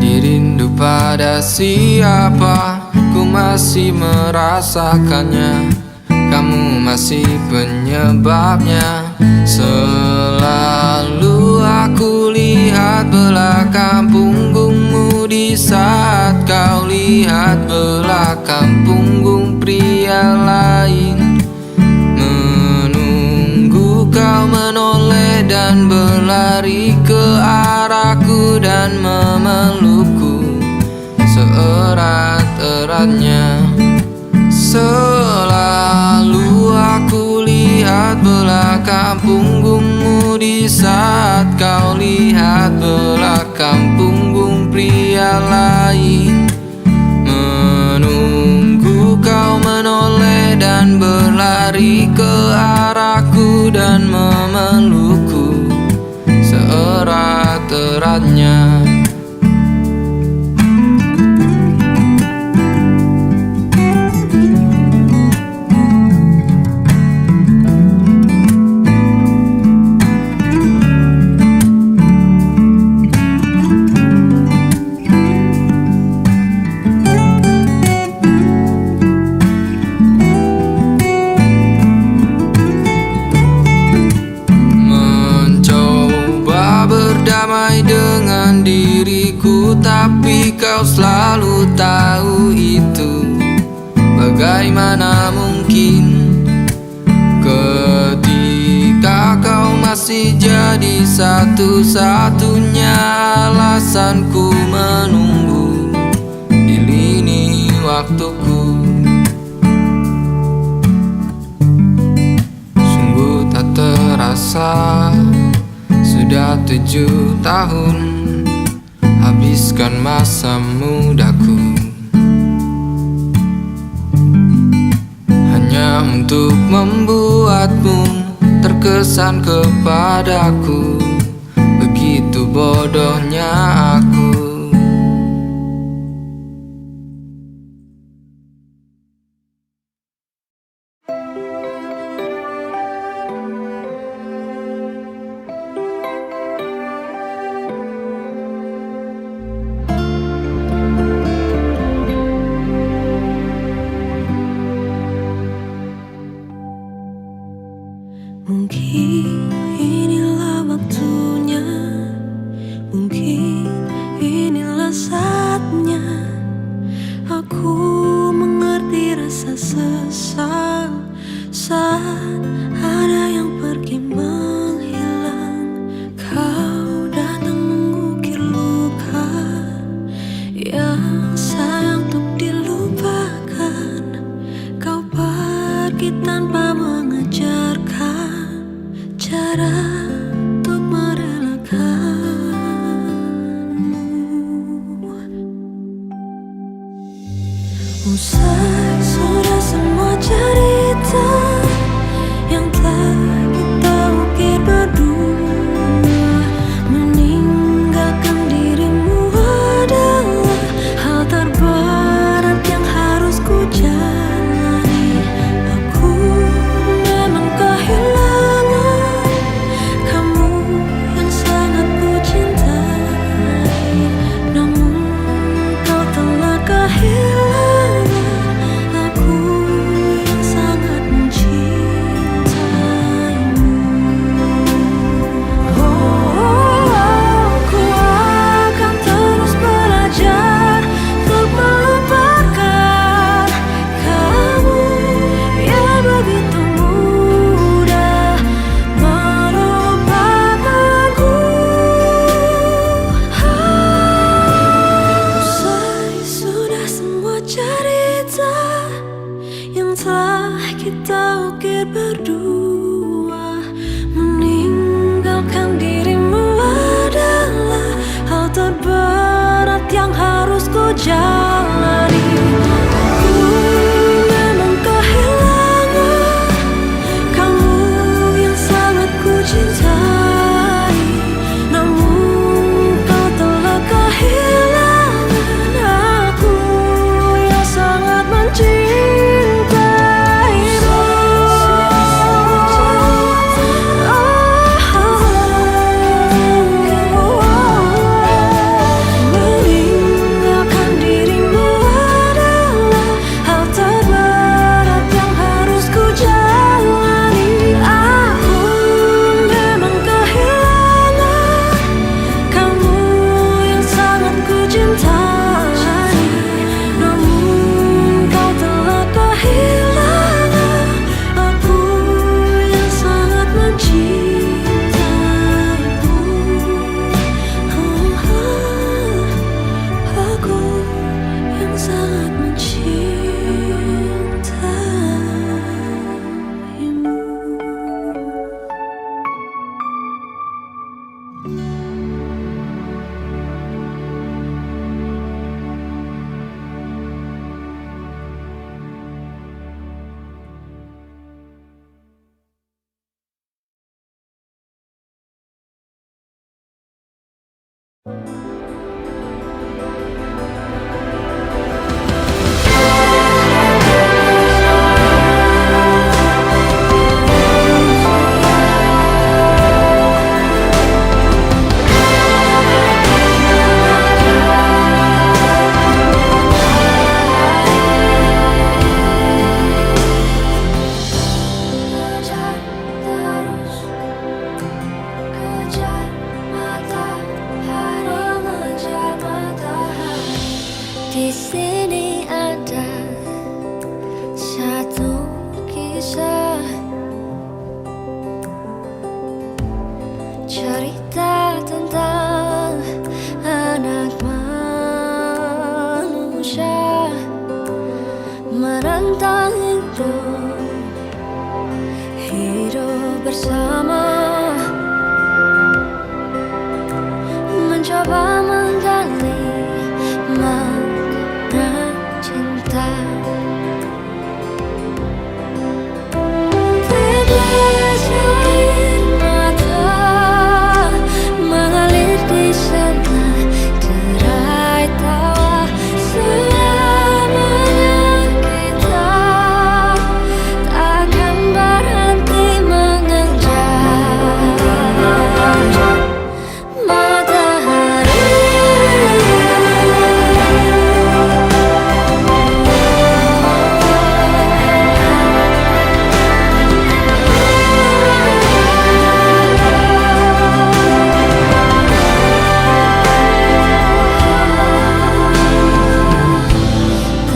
Dirindu pada siapa, ku masih merasakannya. Kamu masih penyebabnya. Selalu aku lihat belakang punggungmu di saat kau lihat belakang punggung pria lain. Menunggu kau menoleh dan berlari ke arahku dan memelukku seerat-eratnya. Selalu aku lihat belakang punggungmu di saat kau lihat belakang punggung pria lain. Menunggu kau menoleh dan berlari ke arahku dan memelukku seerat-eratnya. Berdamai dengan diriku, tapi kau selalu tahu itu. Bagaimana mungkin ketika kau masih jadi satu-satunya alasanku menunggu di lini waktuku. Sungguh tak terasa sudah 7 tahun habiskan masa mudaku hanya untuk membuatmu terkesan kepadaku. Begitu bodohnya aku. Mungkin inilah waktu Kejar terus, kejar matahari, mengejar matahari. Di sini ada satu kisah, cerita tentang anak manusia menantang hidup bersama, mencoba menggali makna cinta. Tetes air mata mengalir di sana, derai tawa selamanya kita takkan berhenti mengejar matahari.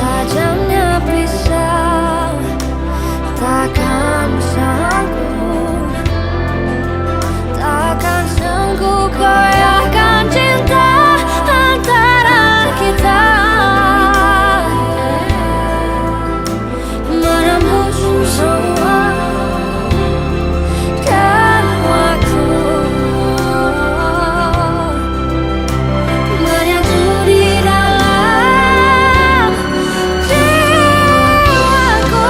Tajamnya pisau takkan sanggup, takkan sanggup goyahkan cinta antara kita, menembus semua dan waktu, menyatu di dalam jiwaku.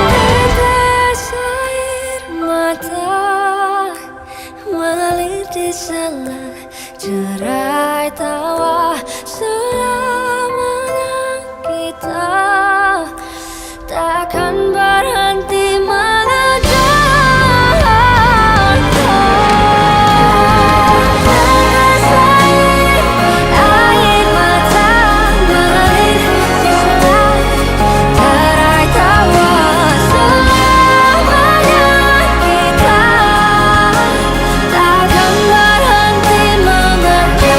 Tetes air mata mengalir di sana, derai tawa selamanya kita takkan berhenti mengejar. Tetes air mata mengalir di sana, derai tawa selamanya kita takkan berhenti mengejar,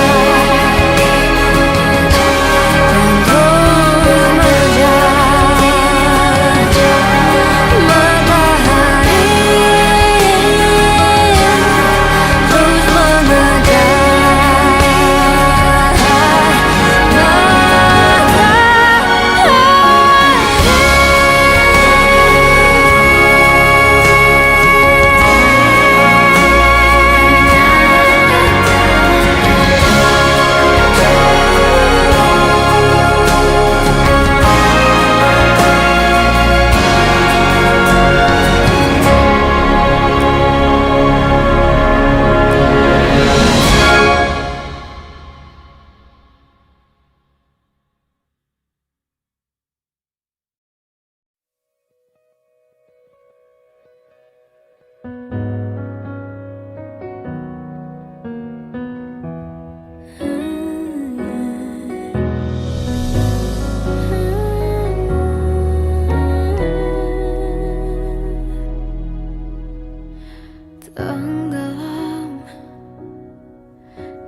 dan terus mengejar matahari, terus tenggelam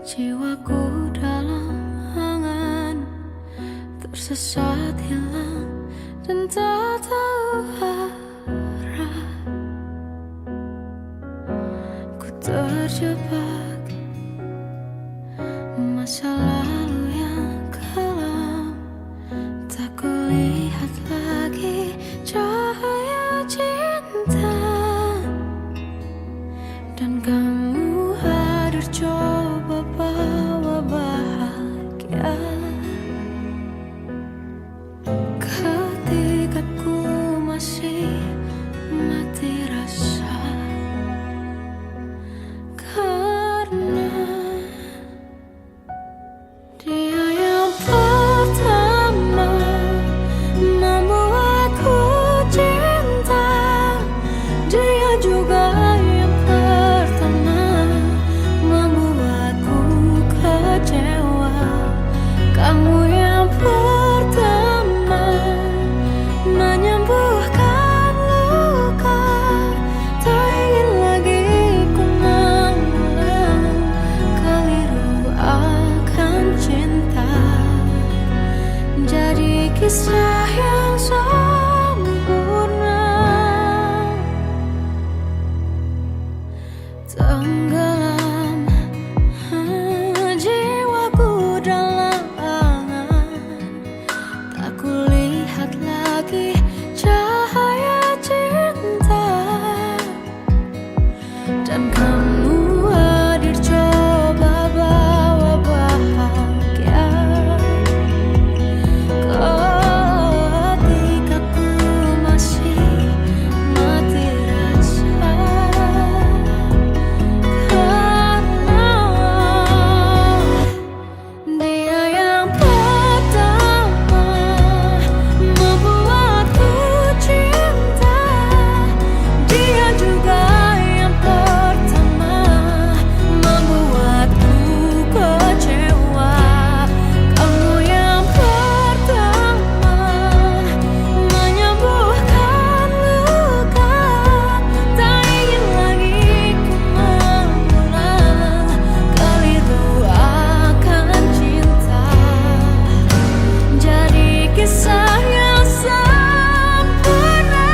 jiwaku dalam angan, tersesat hilang dan tak tahu arah. Ku terjebak masa lalu yang kelam, tak kulihat lagi cahaya cinta, dan kamu hadir hadir coba bawa bahagia. Ketika ku masih mati rasa, karena dia yang pertama membuatku cinta. Dia juga yang pertama membuatku kecewa. Kamu yang pertama menyembuhkan luka. Tak ingin lagi ku mengulang keliru akan cinta. Jadi kisah yang sempurna, tenggelam jiwaku dalam angan. Tak kulihat lagi cahaya cinta. Dan kamu hadir coba bawa bahagia. Ketika ku masih mati rasa, karena dia yang pertama membuatku cinta. Dia juga yang pertama membuatku kecewa. Kamu yang pertama menyembuhkan luka. Tak ingin lagi ku mengulang keliru akan cinta. Jadi kisah yang sempurna.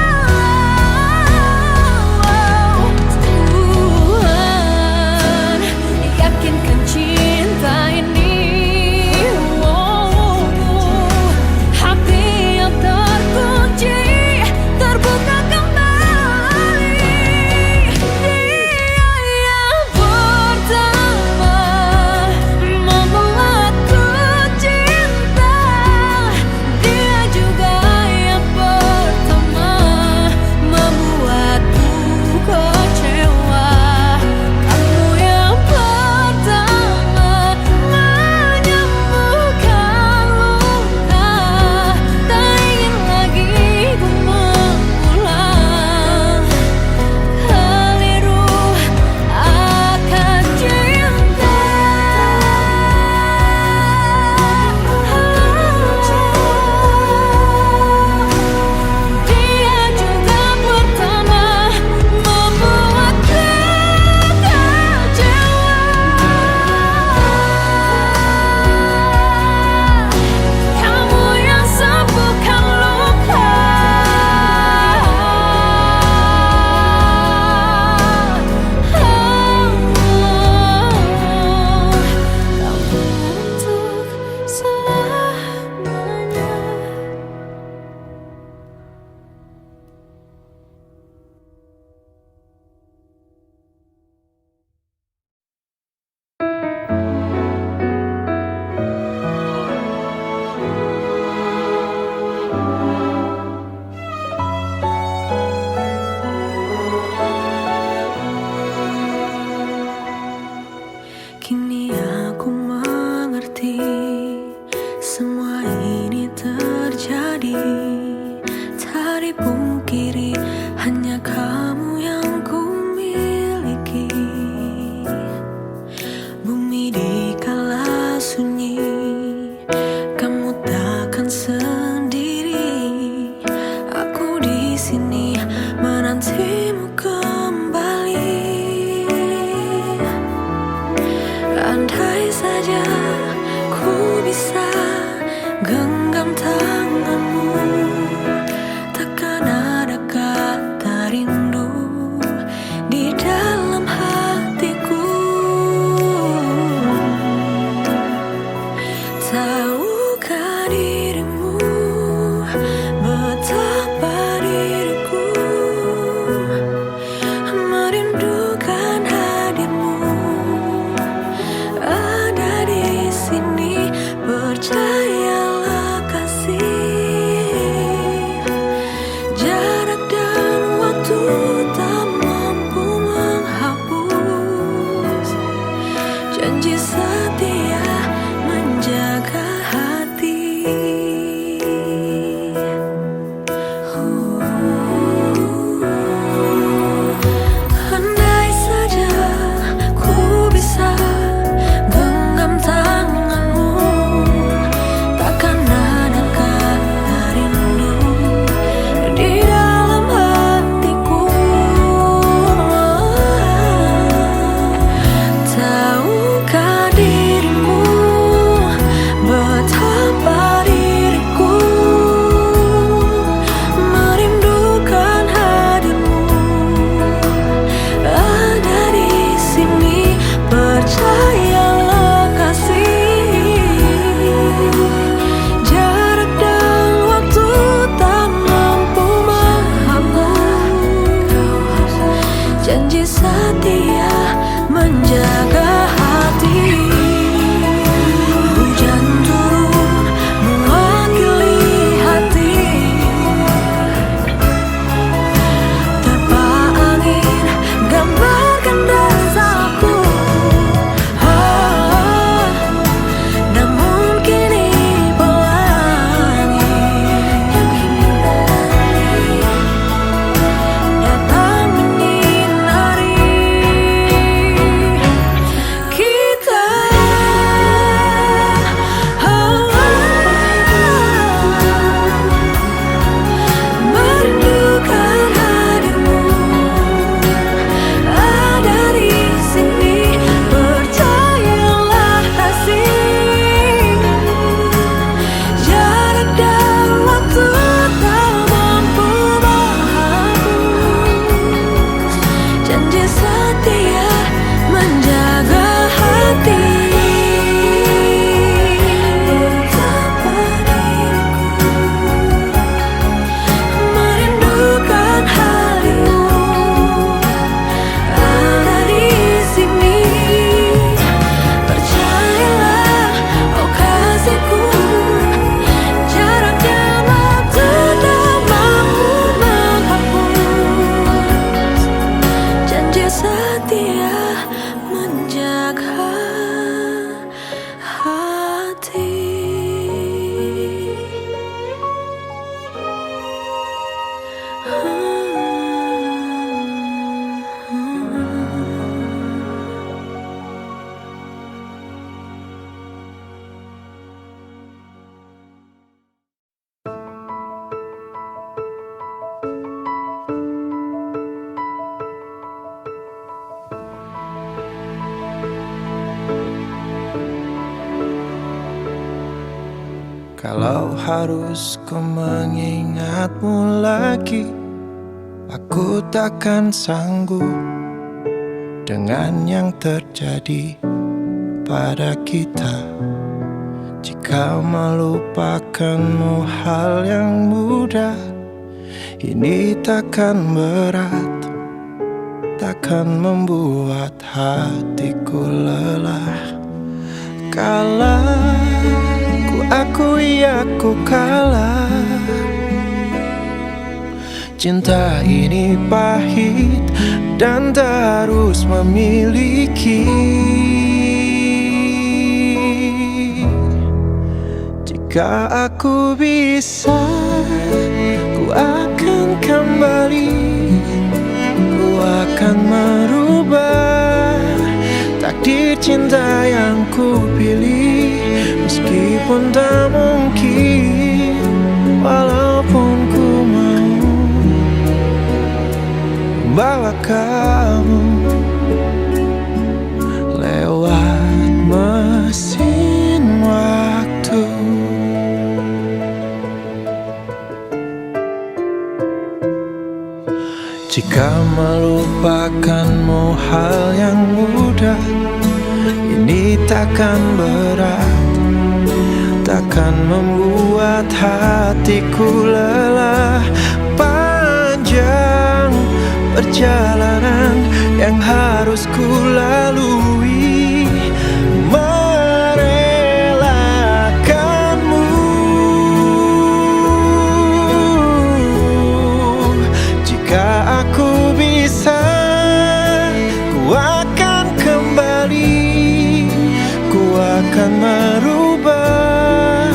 Tuhan yakinkan cinta ini. Hati yang terkunci terbuka kembali. Dia yang pertama membuatku cinta. Dia juga yang pertama membuatku kecewa. Kamu yang pertama menyembuhkan luka. Tak ingin lagi ku mengulang keliru akan cinta. Dia juga pertama membuatku kecewa. Kamu yang sembuhkan luka. Kamu untuk selamanya. Kini aku mengerti semua ini terjadi. Tak dipungkiri hanya kamu yang ku miliki. Bumi dikala sunyi, kamu takkan sendiri. Aku di sini menantimu kembali. Andai saja ku bisa genggam tanganmu, takkan ada kata rindu di dalam hatiku. Tahukah dirimu betapa diriku merindukan hadirmu. Dia menjaga hati. Kalau harus ku mengingatmu lagi, aku takkan sanggup dengan yang terjadi pada kita. Jika melupakanmu hal yang mudah, ini takkan berat, takkan membuat hatiku lelah. Kalah, ku akui aku kalah. Cinta ini pahit dan tak harus memiliki. Jika aku bisa, ku akan kembali. Ku akan merubah takdir cinta yang ku pilih. Meskipun tak mungkin, walaupun ku mau bawa kamu lewat mesin waktu. Jika melupakanmu hal yang mudah, ini takkan berat, takkan membuat hatiku lelah. Panjang perjalanan yang harus ku lalui, merelakanmu. Jika aku bisa, ku akan kembali. Ku akan merubah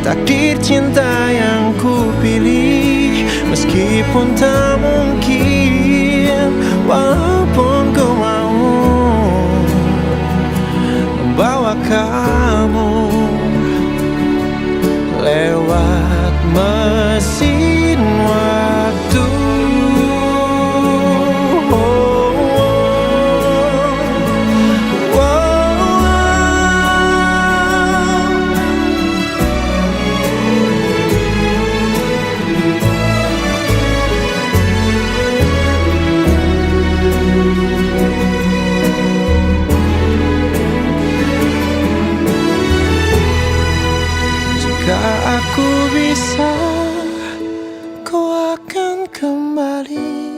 takdir cinta yang ku pilih. Meskipun tak mungkin, walaupun ku mau membawa kamu lewat mesin waktu. Aku bisa, ku akan kembali.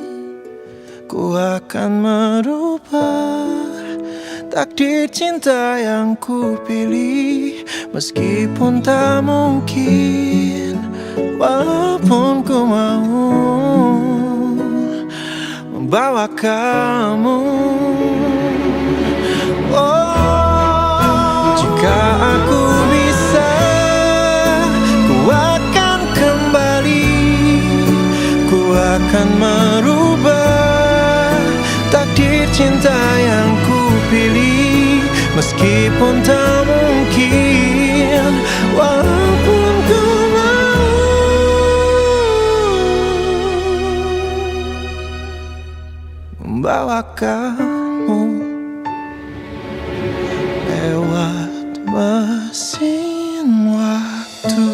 Ku akan merubah takdir cinta yang ku pilih. Meskipun tak mungkin, walaupun ku mau membawa kamu. Oh, jika aku bisa, akan kembali. Ku akan merubah takdir cinta yang ku pilih. Meskipun tak mungkin, walaupun ku mau membawa kamu lewat mesin waktu.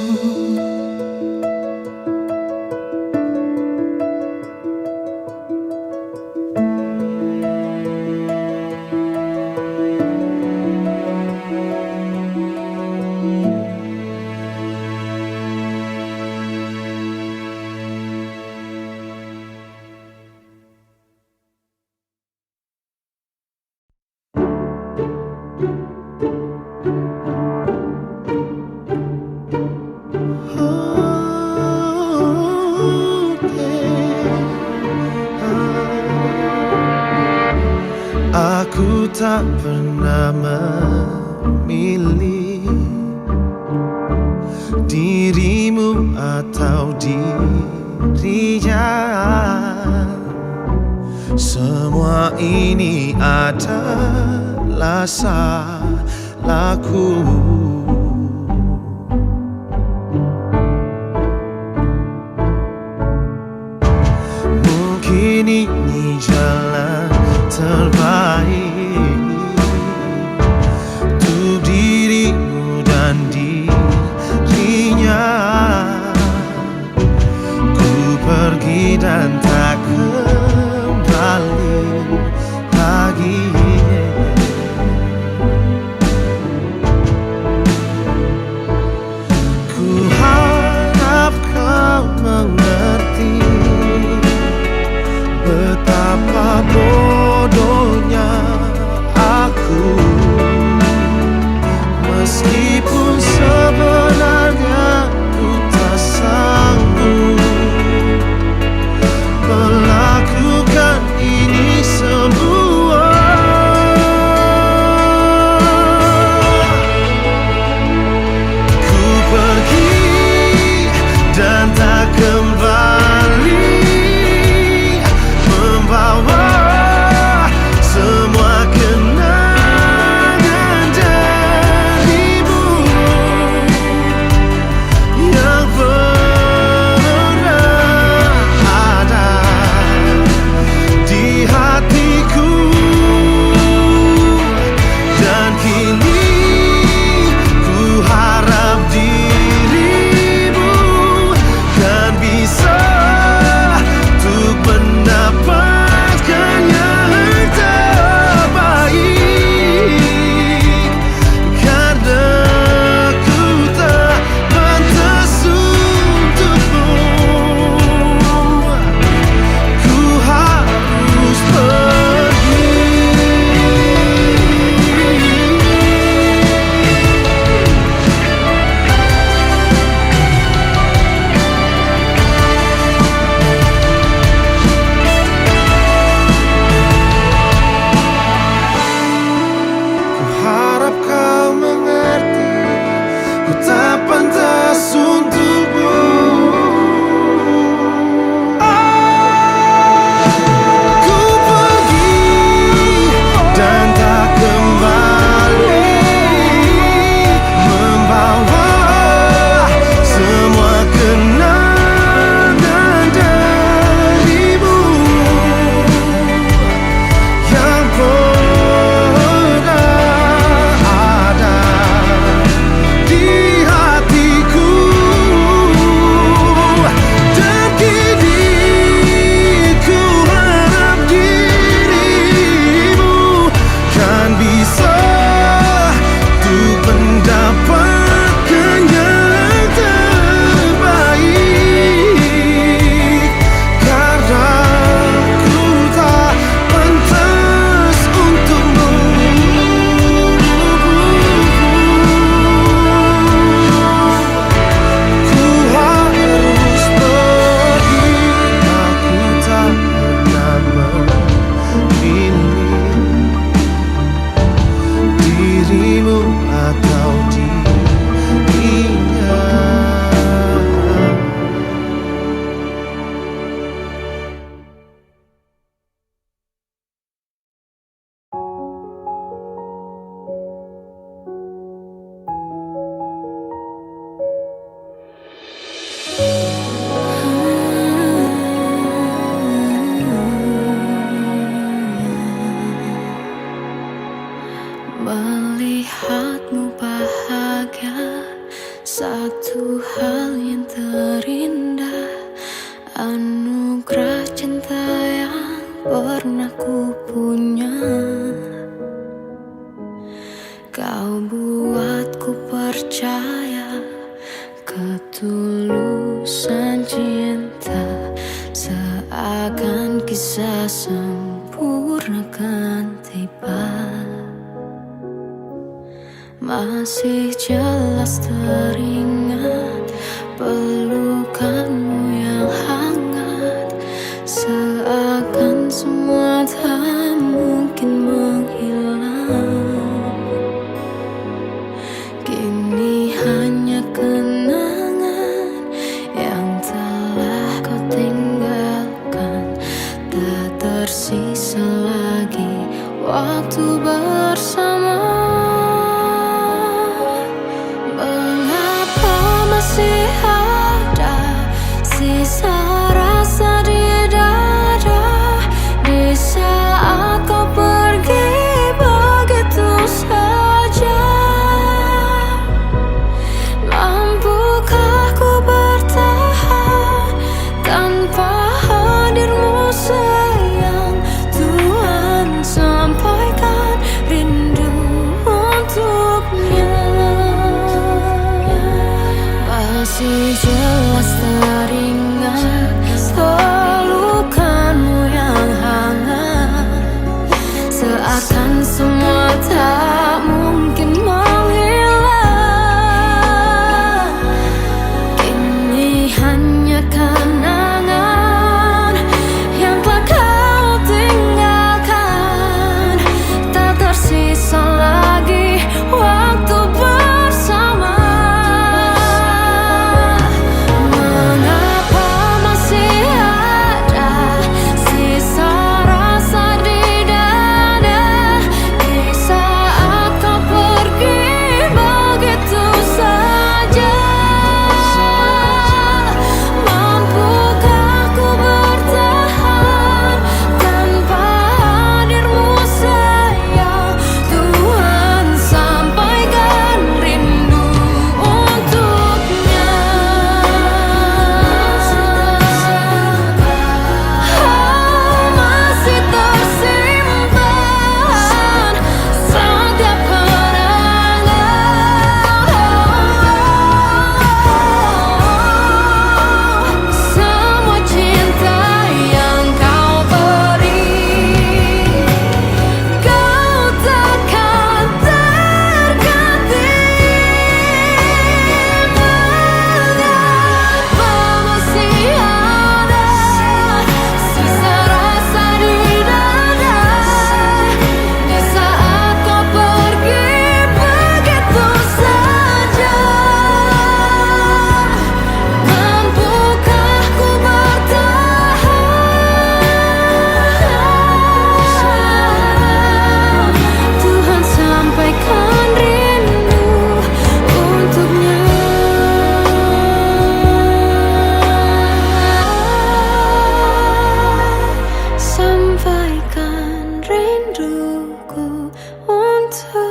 Aku tak pernah memilih dirimu atau dirinya. Semua ini adalah salahku. Mungkin ini jalan terbaik untuk dirimu dan dirinya. Ku pergi dan tak kembali lagi. Ku harap kau mengerti betapa bodohnya aku, meskipun sebenarnya ku tak sanggup melakukan ini semua. Ku pergi dan tak kembali, membawa semua kenangan darimu yang pernah ada di hatiku. Dan kini ku harap dirimu kan bisa untuk mendapatkan yang terbaik, karena ku tak pantas untukmu. Ku harus pergi. Ku harap kau mengerti, ku tak pantas untukmu. Ku pergi dan tak kembali, membawa semua kenangan darimu yang pernah ada di hatiku. Dan kini ku harap dirimu kan bisa untuk mendapatkan yang terbaik, karena ku tak pantas untukmu. Ku harus pergi. Aku tak pernah memilih dirimu atau dirinya. Melihatmu bahagia, satu hal yang terindah, anugerah cinta yang pernah ku punya. Kau buatku percaya ketulusan cinta, seakan kisah sempurna kan tiba. Masih jelas teringat pelukanmu yang hangat, seakan semua tak mungkin waktu bersama. Mengapa masih ada sisa rasa di dada di saat kau pergi begitu saja? Mampukah ku bertahan tanpa hadirmu sayang? Tuhan, sampaikan rindu untuknya. Masih jelas teringat pelukanmu yang hangat, seakan semua tak mungkin menghilang. Kini hanya kenangan yang telah kau tinggalkan, tak tersisa lagi waktu bersama. Mengapa masih ada sisa rasa di dada di saat kau pergi begitu saja? Mampukah ku bertahan tanpa hadirmu sayang? Tuhan, sampaikan rindu untuknya. Masih tersimpan setiap kenangan, semua cinta yang kau beri. Kau takkan terganti. Mengapa masih ada sisa rasa di dada di saat kau pergi begitu saja? Mampukah ku bertahan? Tuhan, sampaikan rindu untuknya. Sampaikan rinduku untuknya.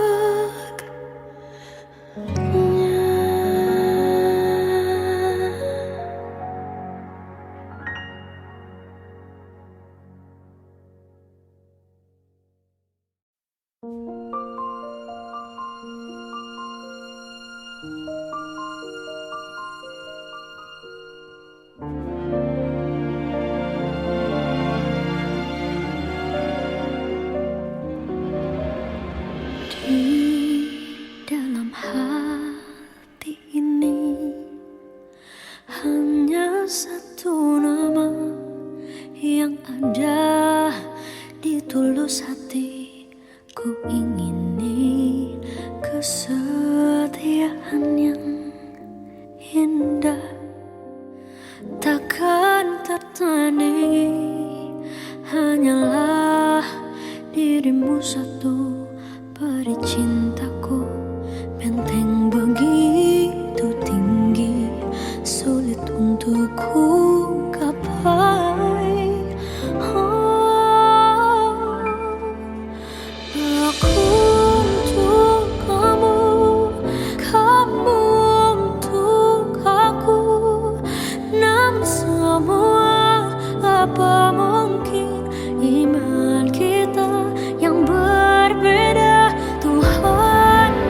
Di dalam hati ini hanya satu nama yang ada di tulus hati. Ku ingini kesetiaan yang indah, takkan tertandingi. Hanyalah dirimu satu, peri cintaku. Benteng begitu tinggi, sulit untuk ku gapai. Aku untuk kamu, kamu untuk aku. Namun semua apa mungkin iman kita yang berbeda. Tuhan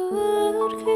pergi.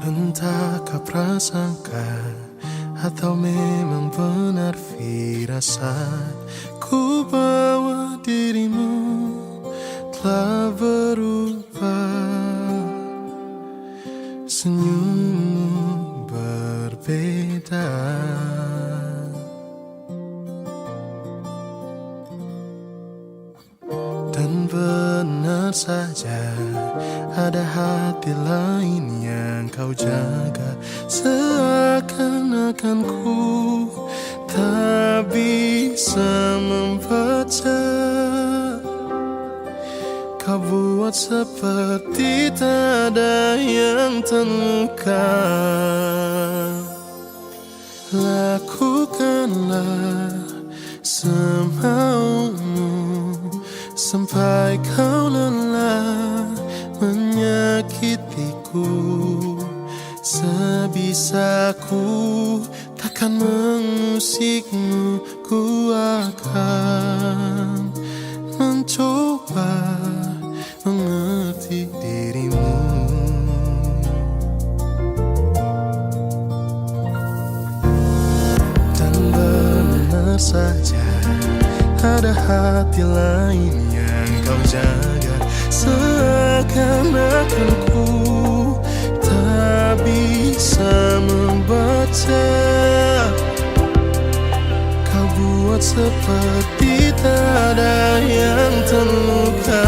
Entahkah prasangka atau memang benar firasat, ku bawa dirimu telah berubah. Senyummu berbeda, dan benar saja ada hati lain yang kau jaga. Seakan-akan ku tak bisa membaca. Kau buat seperti tak ada yang terluka. Lakukanlah semaumu sampai kau lelah menyakitiku. Sebisaku takkan mengusikmu, ku akan mencoba mengerti dirimu. Dan benar saja ada hati lain yang kau jaga. Seakan-akan ku tak bisa membaca. Kau buat seperti tak ada yang terluka.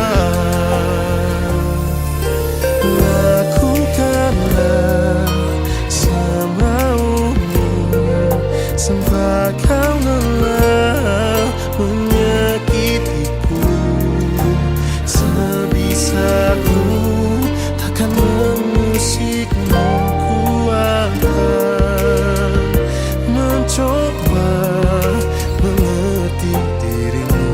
Lakukanlah semaumu sampai kau lelah menyakitiku. Sebisaku takkan mengusikmu, ku akan mencoba mengerti dirimu.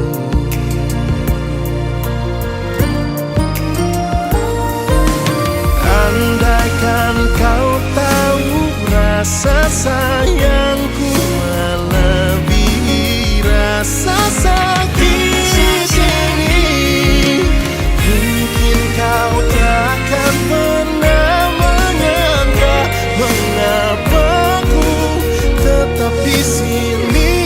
Andaikan kau tahu rasa sayangku melebihi rasa sakit ini, mungkin kau takkan pernah menyangka mengapa ku tetap di sini.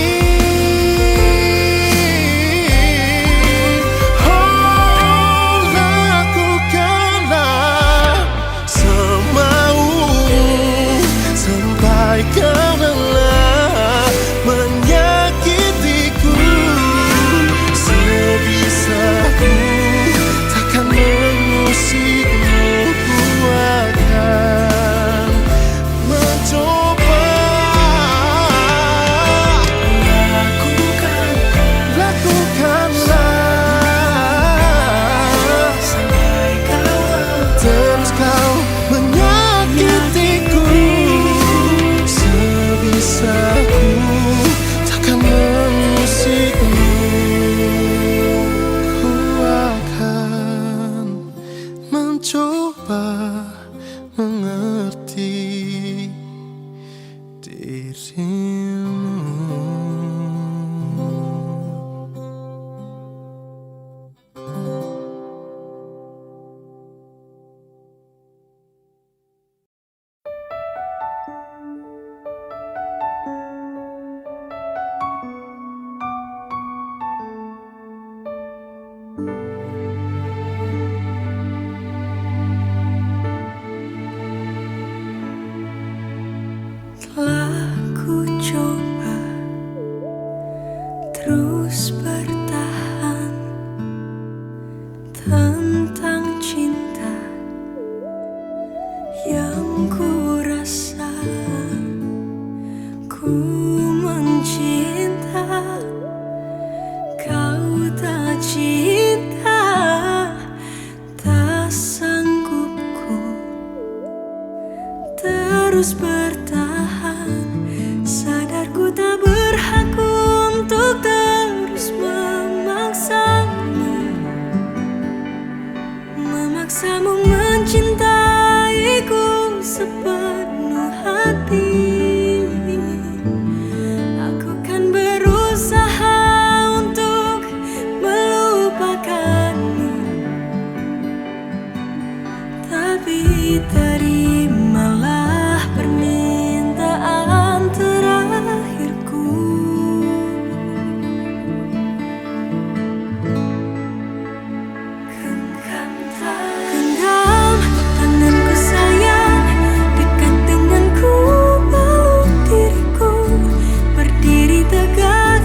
Oh, lakukanlah semaumu sampai kau lelah menyakitiku. Sebisaku takkan mengusikmu, ku akan mencoba. Lakukanlah sampai kau terus kau menyakitiku. Sebisaku takkan mengusikmu, ku akan mencoba mengerti dirimu. terus bertahan. Sadar ku tak berhak untuk terus memaksamu mencintaiku sepenuh hati. Aku kan berusaha untuk melupakanmu, tapi terimalah permintaan terakhirku. Genggam tanganku sayang, dekat denganku, peluk diriku, berdiri tegak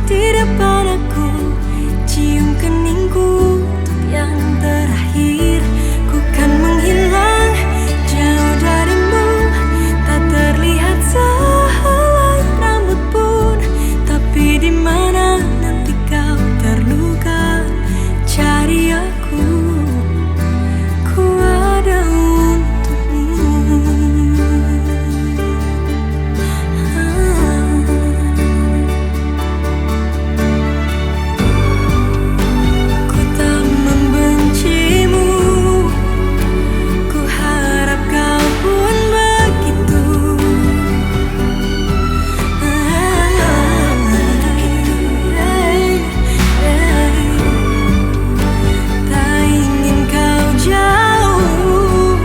di depan aku, cium keningku untuk yang terakhir. Ku kan menghilang jauh darimu, tak terlihat sehelai rambut pun, tapi di mana nanti kau terluka, cari aku, ku ada untukmu. Ku tak membencimu, ku harap kau pun begitu. Tak ingin kau jauh,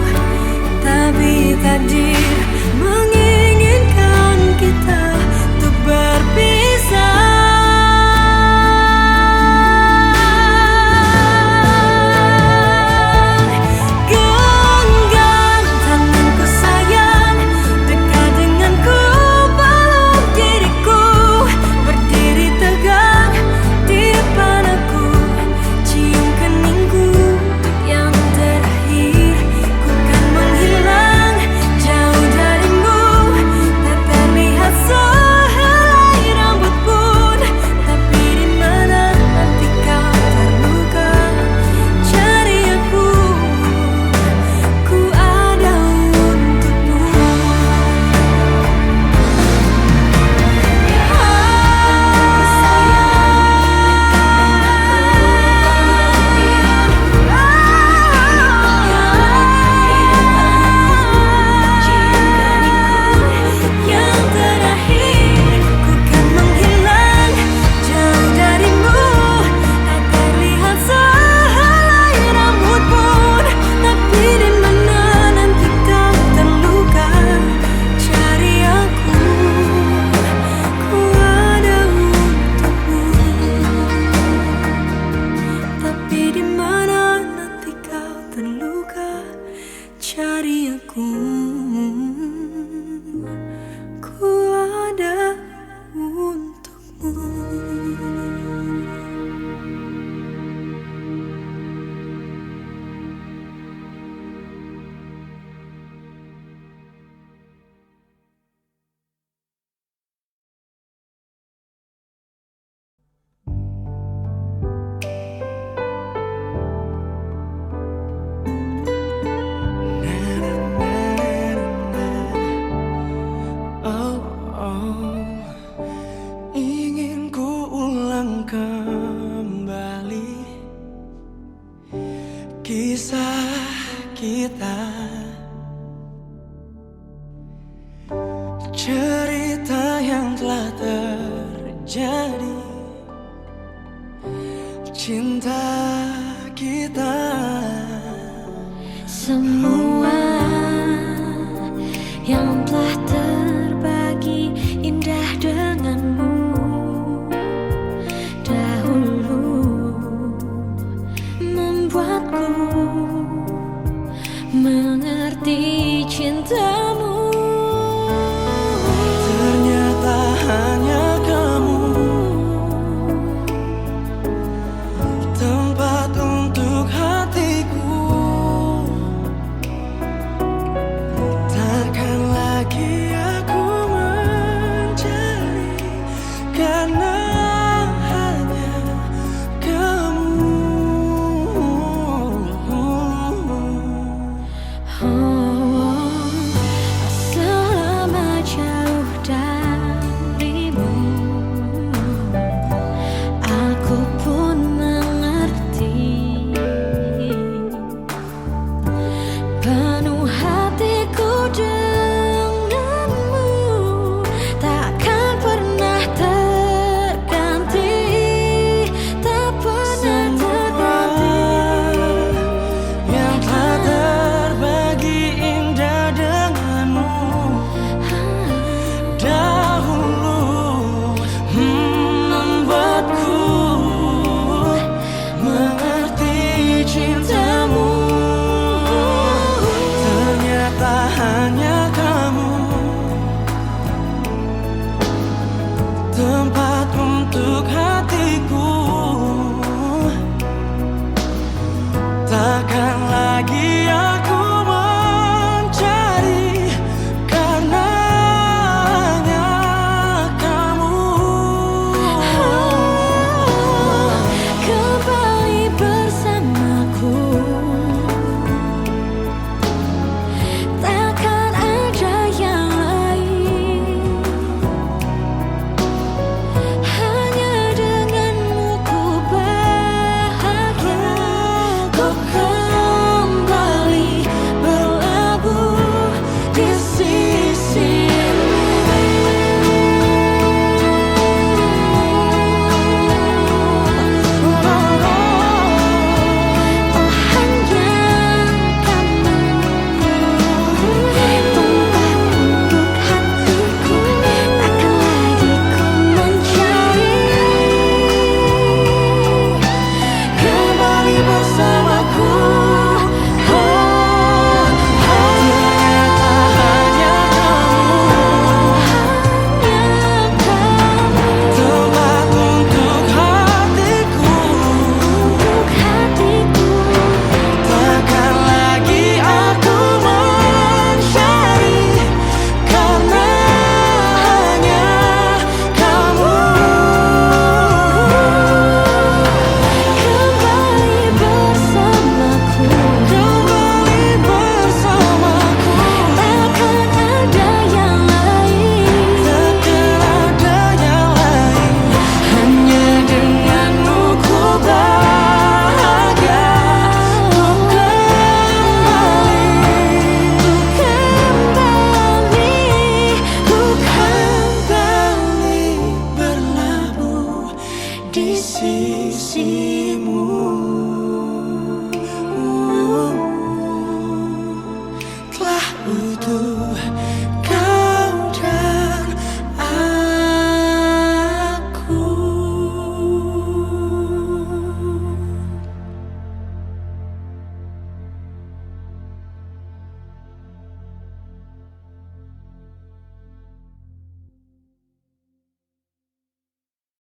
tapi takdir menginginkan kita untuk berpisah. Genggam tanganku sayang, dekat denganku, peluk diriku, berdiri tegak di depan aku, cium keningku untuk yang terakhir. Ku kan menghilang jauh darimu, tak terlihat sehelai rambut pun, tapi di mana nanti kau terluka, cari aku, ku ada untukmu. Yang terakhir, ku kan menghilang jauh darimu, tak terlihat sehelai rambut pun, tapi di mana nanti kau terluka, cari aku, ku ada untukmu. Tapi di mana nanti kau terluka, cari aku, ku ada untukmu. Oh, oh. Ingin ku ulang kembali kisah kita, cerita yang telah terjadi, cinta kita. Semua yang telah terbagi indah denganmu dahulu, membuatku